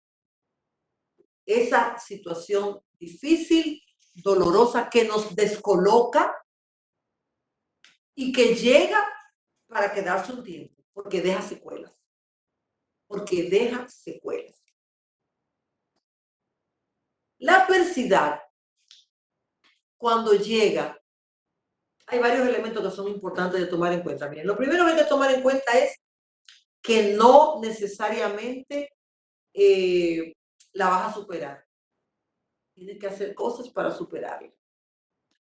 esa situación difícil, dolorosa, que nos descoloca y que llega para quedarse un tiempo, porque deja secuelas. Porque deja secuelas. La adversidad, cuando llega, hay varios elementos que son importantes de tomar en cuenta. Miren, lo primero que hay que tomar en cuenta es que no necesariamente la vas a superar. Tienes que hacer cosas para superarla.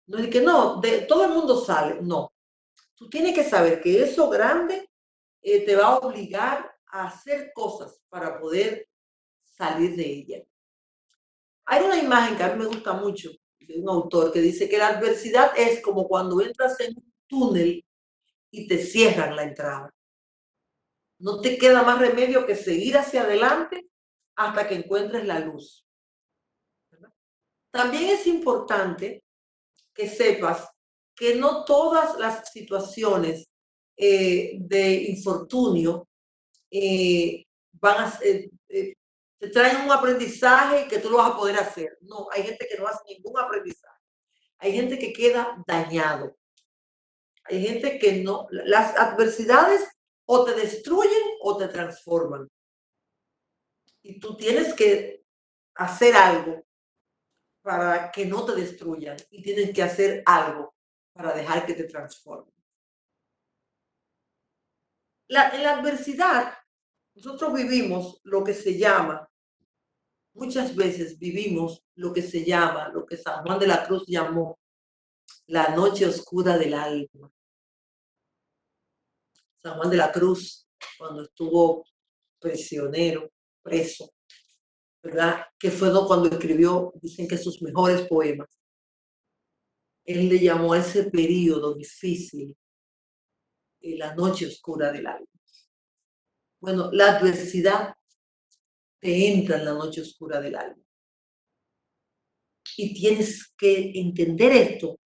No es que no, todo el mundo sale, no. Tú tienes que saber que eso grande te va a obligar a hacer cosas para poder salir de ella. Hay una imagen que a mí me gusta mucho, de un autor que dice que la adversidad es como cuando entras en un túnel y te cierran la entrada. No te queda más remedio que seguir hacia adelante hasta que encuentres la luz, ¿verdad? También es importante que sepas que no todas las situaciones de infortunio van a te traen un aprendizaje que tú lo vas a poder hacer. No, hay gente que no hace ningún aprendizaje. Hay gente que queda dañado. Hay gente que no. Las adversidades o te destruyen o te transforman. Y tú tienes que hacer algo para que no te destruyan y tienes que hacer algo para dejar que te transformen. En la adversidad, nosotros vivimos lo que se llama, muchas veces vivimos lo que se llama, lo que San Juan de la Cruz llamó la noche oscura del alma. San Juan de la Cruz, cuando estuvo prisionero, preso, ¿verdad? Que fue cuando escribió, dicen que sus mejores poemas. Él le llamó a ese periodo difícil la noche oscura del alma. Bueno, la adversidad te entra en la noche oscura del alma. Y tienes que entender esto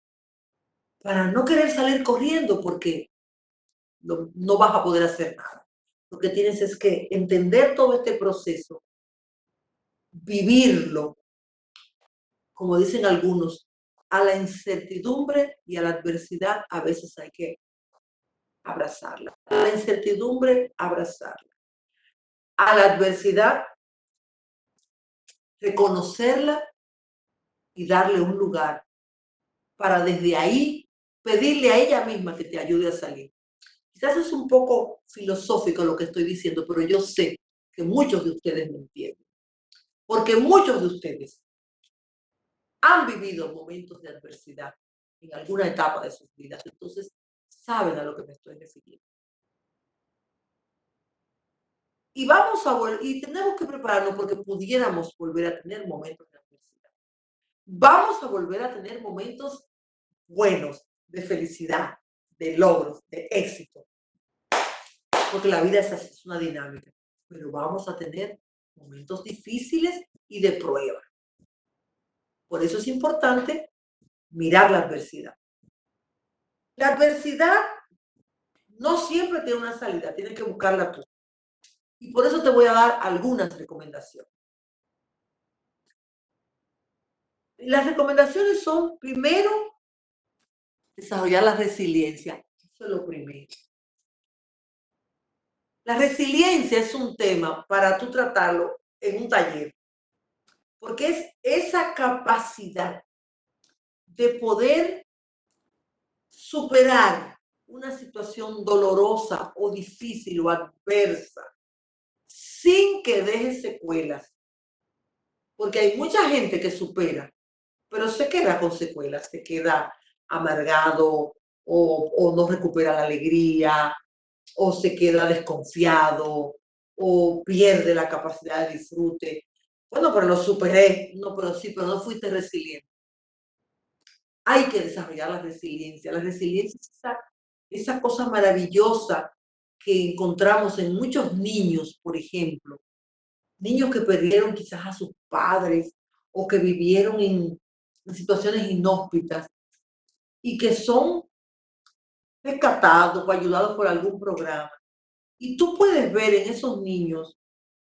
para no querer salir corriendo porque no vas a poder hacer nada. Lo que tienes es que entender todo este proceso, vivirlo, como dicen algunos, a la incertidumbre y a la adversidad a veces hay que abrazarla. A la incertidumbre, abrazarla. A la adversidad, reconocerla y darle un lugar para desde ahí pedirle a ella misma que te ayude a salir. Quizás es un poco filosófico lo que estoy diciendo, pero yo sé que muchos de ustedes me entienden. Porque muchos de ustedes han vivido momentos de adversidad en alguna etapa de sus vidas. Entonces, saben a lo que me estoy refiriendo. Y tenemos que prepararnos porque pudiéramos volver a tener momentos de adversidad. Vamos a volver a tener momentos buenos, de felicidad, de logros, de éxito. Porque la vida es así, es una dinámica. Pero vamos a tener momentos difíciles y de prueba. Por eso es importante mirar la adversidad. La adversidad no siempre tiene una salida, tienes que buscarla tú. Y por eso te voy a dar algunas recomendaciones. Las recomendaciones son, primero, desarrollar la resiliencia. Eso es lo primero. La resiliencia es un tema para tú tratarlo en un taller, porque es esa capacidad de poder superar una situación dolorosa o difícil o adversa sin que deje secuelas. Porque hay mucha gente que supera, pero se queda con secuelas, se queda amargado o no recupera la alegría o se queda desconfiado o pierde la capacidad de disfrute. Bueno, pero lo superé. No, pero sí, pero no fuiste resiliente. Hay que desarrollar la resiliencia. La resiliencia es esa cosa maravillosa que encontramos en muchos niños, por ejemplo. Niños que perdieron quizás a sus padres o que vivieron en situaciones inhóspitas y que son rescatados o ayudados por algún programa. Y tú puedes ver en esos niños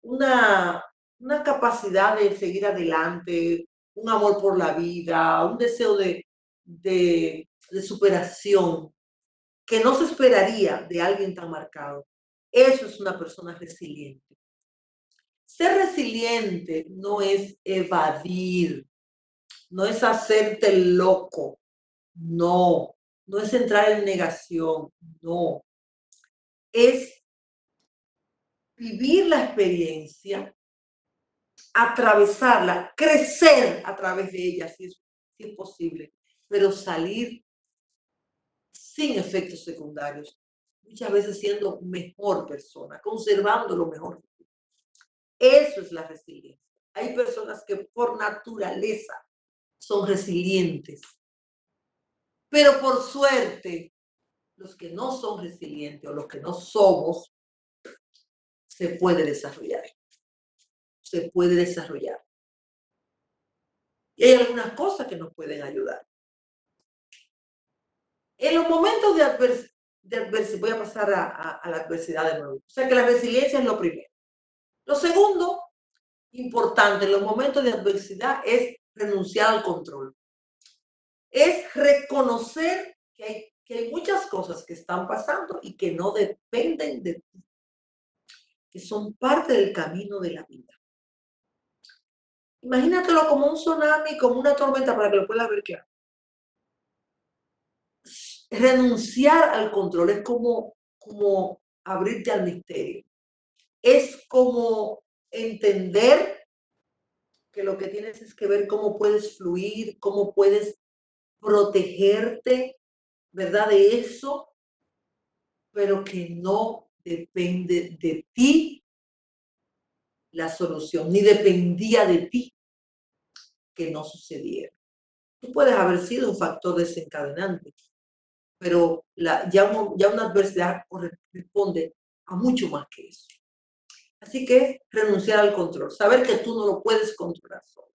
una, una capacidad de seguir adelante, un amor por la vida, un deseo de superación que no se esperaría de alguien tan marcado. Eso es una persona resiliente. Ser resiliente no es evadir, no es hacerte el loco, no es entrar en negación, no. Es vivir la experiencia, atravesarla, crecer a través de ella, si es posible, pero salir sin efectos secundarios, muchas veces siendo mejor persona, conservando lo mejor. Eso es la resiliencia. Hay personas que por naturaleza son resilientes. Pero por suerte, los que no son resilientes o los que no somos, se puede desarrollar. Se puede desarrollar. Y hay algunas cosas que nos pueden ayudar. En los momentos de adversidad, voy a pasar a la adversidad de nuevo. O sea que la resiliencia es lo primero. Lo segundo, importante en los momentos de adversidad, es renunciar al control. Es reconocer que hay muchas cosas que están pasando y que no dependen de ti, que son parte del camino de la vida. Imagínatelo como un tsunami, como una tormenta para que lo puedas ver claro. Renunciar al control es como abrirte al misterio. Es como entender que lo que tienes es que ver cómo puedes fluir, cómo puedes protegerte, ¿verdad? De eso, pero que no depende de ti la solución, ni dependía de ti que no sucediera. Tú puedes haber sido un factor desencadenante, pero ya una adversidad corresponde a mucho más que eso. Así que renunciar al control, saber que tú no lo puedes controlar solo,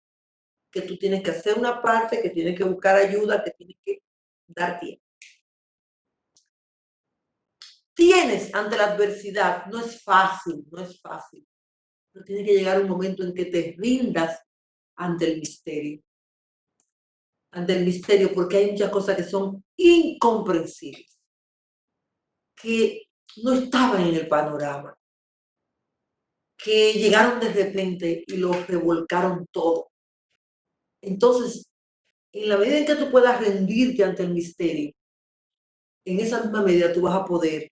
que tú tienes que hacer una parte, que tienes que buscar ayuda, que tienes que dar tiempo. Tienes ante la adversidad, no es fácil, pero tiene que llegar un momento en que te rindas ante el misterio, porque hay muchas cosas que son incomprensibles, que no estaban en el panorama, que llegaron de repente y lo revolcaron todo. Entonces, en la medida en que tú puedas rendirte ante el misterio, en esa misma medida tú vas a poder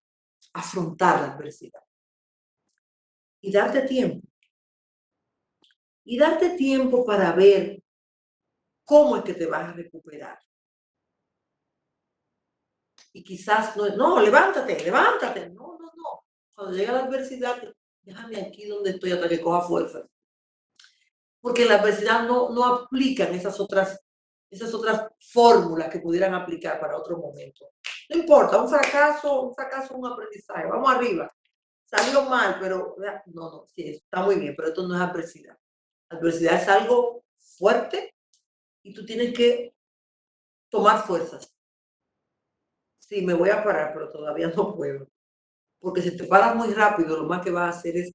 afrontar la adversidad y darte tiempo. Y darte tiempo para ver cómo es que te vas a recuperar. Y quizás no, levántate. No. Cuando llega la adversidad, déjame aquí donde estoy hasta que coja fuerza. Porque en la adversidad no aplican esas otras fórmulas que pudieran aplicar para otro momento. No importa, un fracaso, un aprendizaje. Vamos arriba. Salió mal, pero no, sí, está muy bien, pero esto no es adversidad. Adversidad es algo fuerte y tú tienes que tomar fuerzas. Sí, me voy a parar, pero todavía no puedo. Porque si te paras muy rápido, lo más que vas a hacer es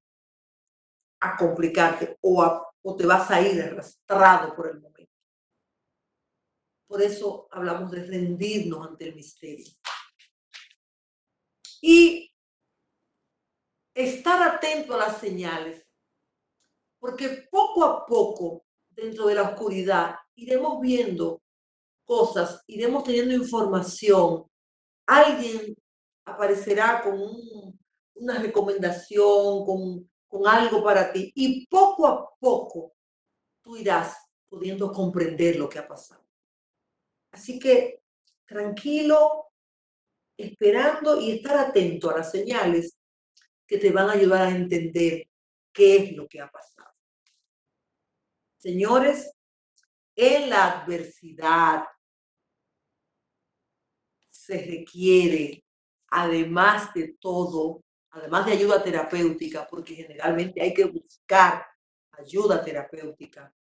a complicarte o te vas a ir arrastrado por el momento. Por eso hablamos de rendirnos ante el misterio. Y estar atento a las señales. Porque poco a poco, dentro de la oscuridad, iremos viendo cosas, iremos teniendo información. Alguien aparecerá con una recomendación, con algo para ti. Y poco a poco tú irás pudiendo comprender lo que ha pasado. Así que tranquilo, esperando y estar atento a las señales que te van a ayudar a entender qué es lo que ha pasado. Señores, en la adversidad se requiere, además de todo, además de ayuda terapéutica, porque generalmente hay que buscar ayuda terapéutica,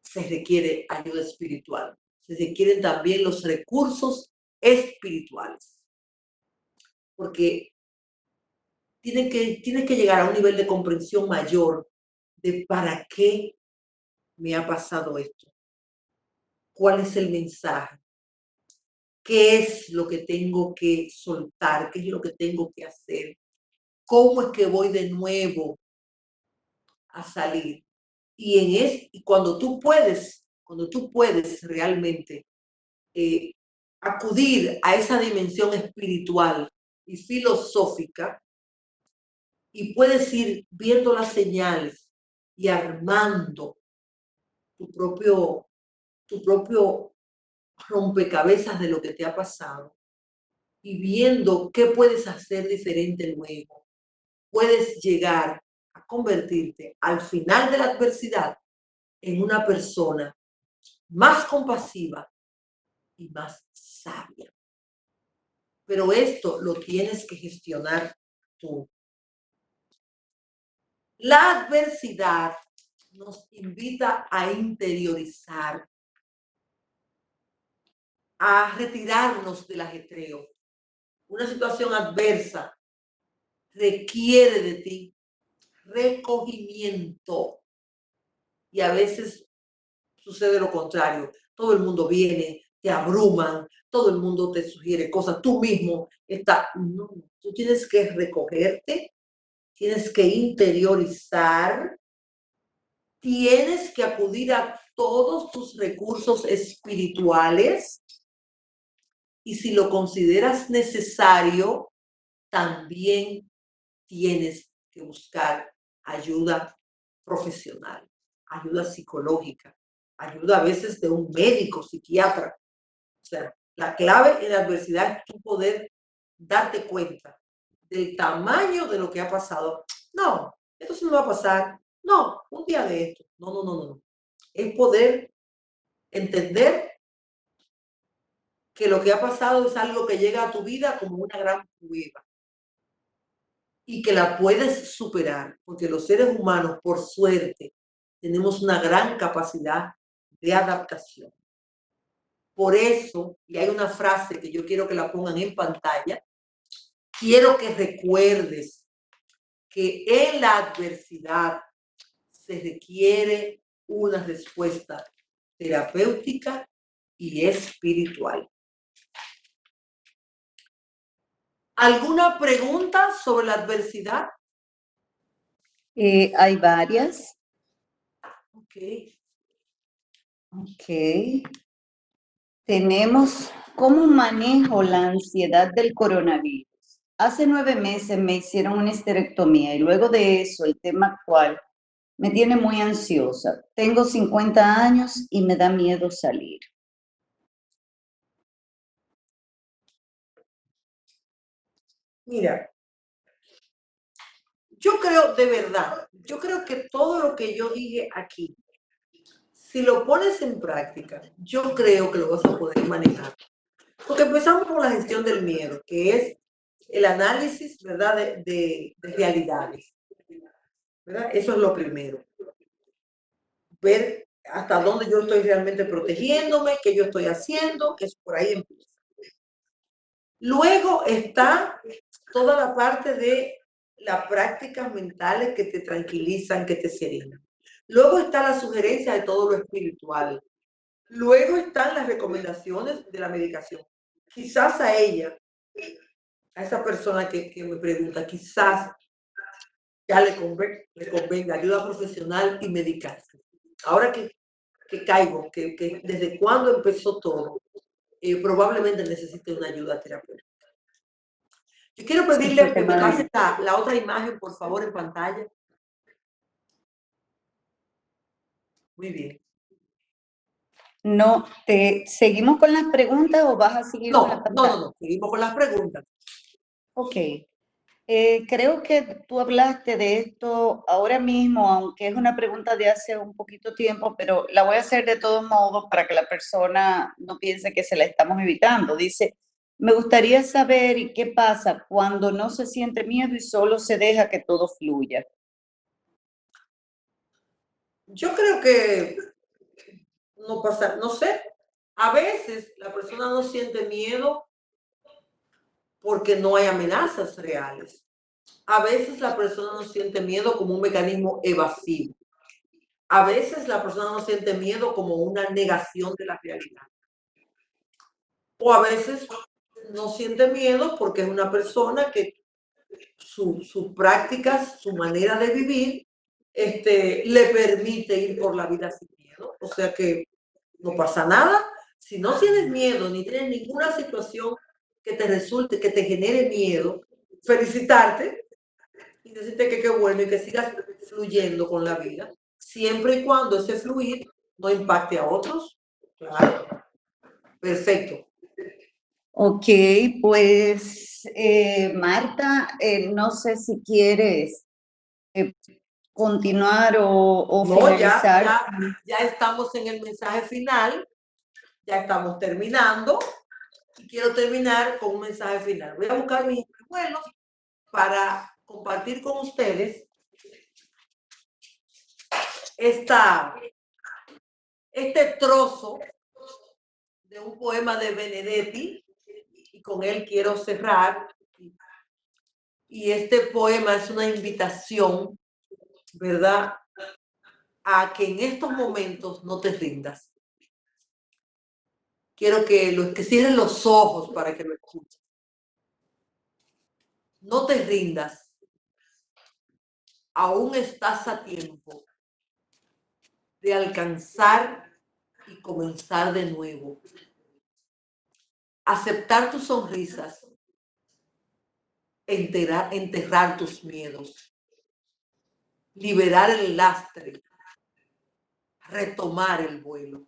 se requiere ayuda espiritual. Se requieren también los recursos espirituales, porque tienes que llegar a un nivel de comprensión mayor de para qué me ha pasado esto, cuál es el mensaje, qué es lo que tengo que soltar, qué es lo que tengo que hacer, cómo es que voy de nuevo a salir. Y cuando tú puedes realmente acudir a esa dimensión espiritual y filosófica, y puedes ir viendo las señales y armando tu propio rompecabezas de lo que te ha pasado y viendo qué puedes hacer diferente luego. Puedes llegar a convertirte al final de la adversidad en una persona más compasiva y más sabia. Pero esto lo tienes que gestionar tú. La adversidad nos invita a interiorizar, a retirarnos del ajetreo. Una situación adversa requiere de ti recogimiento y a veces sucede lo contrario. Todo el mundo viene, te abruman, todo el mundo te sugiere cosas, tú mismo estás. No, tú tienes que recogerte, tienes que interiorizar, tienes que acudir a todos tus recursos espirituales y si lo consideras necesario, también tienes que buscar ayuda profesional, ayuda psicológica, ayuda a veces de un médico, psiquiatra. O sea, la clave en la adversidad es tu poder darte cuenta del tamaño de lo que ha pasado. No, esto sí me va a pasar. No, un día de esto. No, no, no, no. Es poder entender que lo que ha pasado es algo que llega a tu vida como una gran prueba y que la puedes superar, porque los seres humanos, por suerte, tenemos una gran capacidad de adaptación. Por eso, y hay una frase que yo quiero que la pongan en pantalla, quiero que recuerdes que en la adversidad se requiere una respuesta terapéutica y espiritual. ¿Alguna pregunta sobre la adversidad? Hay varias. Ok. Tenemos cómo manejo la ansiedad del coronavirus. Hace 9 meses me hicieron una histerectomía y luego de eso el tema actual me tiene muy ansiosa. Tengo 50 años y me da miedo salir. Mira, yo creo de verdad, yo creo que todo lo que yo dije aquí, si lo pones en práctica, yo creo que lo vas a poder manejar. Porque empezamos con la gestión del miedo, que es el análisis, ¿verdad?, de realidades. ¿Verdad? Eso es lo primero. Ver hasta dónde yo estoy realmente protegiéndome, qué yo estoy haciendo, que es por ahí empieza. Luego está toda la parte de las prácticas mentales que te tranquilizan, que te serenan. Luego está la sugerencia de todo lo espiritual. Luego están las recomendaciones de la medicación. Quizás a ella, a esa persona que me pregunta, quizás ya le convenga ayuda profesional y medicarse. Ahora que caigo, que desde cuándo empezó todo, probablemente necesite una ayuda terapéutica. Yo quiero pedirle que me pase la otra imagen, por favor, en pantalla. Muy bien. No, ¿seguimos con las preguntas o vas a seguir con la pantalla? No. Seguimos con las preguntas. Ok. Creo que tú hablaste de esto ahora mismo, aunque es una pregunta de hace un poquito tiempo, pero la voy a hacer de todos modos para que la persona no piense que se la estamos evitando. Dice, me gustaría saber qué pasa cuando no se siente miedo y solo se deja que todo fluya. Yo creo que no pasa, no sé. A veces la persona no siente miedo porque no hay amenazas reales. A veces la persona no siente miedo como un mecanismo evasivo. A veces la persona no siente miedo como una negación de la realidad. O a veces no siente miedo porque es una persona que sus prácticas, su manera de vivir, le permite ir por la vida sin miedo. O sea que no pasa nada. Si no tienes miedo ni tienes ninguna situación que te resulte, que te genere miedo, felicitarte y decirte que qué bueno y que sigas fluyendo con la vida, siempre y cuando ese fluir no impacte a otros. Claro. Perfecto. Ok, pues Marta, no sé si quieres continuar o No, finalizar. ya estamos en el mensaje final, ya estamos terminando y quiero terminar con un mensaje final. Voy a buscar mis espejuelos para compartir con ustedes este trozo de un poema de Benedetti, y con él quiero cerrar. Y este poema es una invitación, ¿verdad?, a que en estos momentos no te rindas. Quiero que cierren los ojos para que lo escuchen. No te rindas. Aún estás a tiempo de alcanzar y comenzar de nuevo. Aceptar tus sonrisas, enterrar tus miedos, liberar el lastre, retomar el vuelo.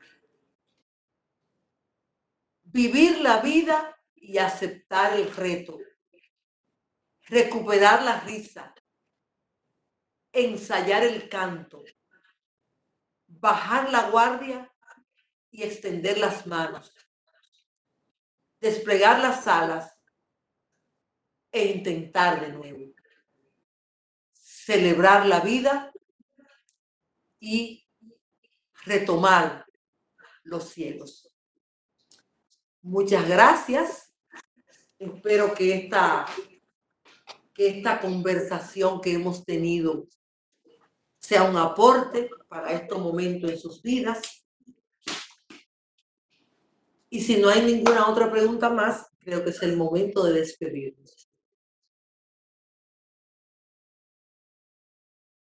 Vivir la vida y aceptar el reto. Recuperar la risa, ensayar el canto, bajar la guardia y extender las manos, desplegar las alas e intentar de nuevo. Celebrar la vida y retomar los cielos. Muchas gracias. Espero que esta conversación que hemos tenido sea un aporte para estos momentos en sus vidas. Y si no hay ninguna otra pregunta más, creo que es el momento de despedirnos.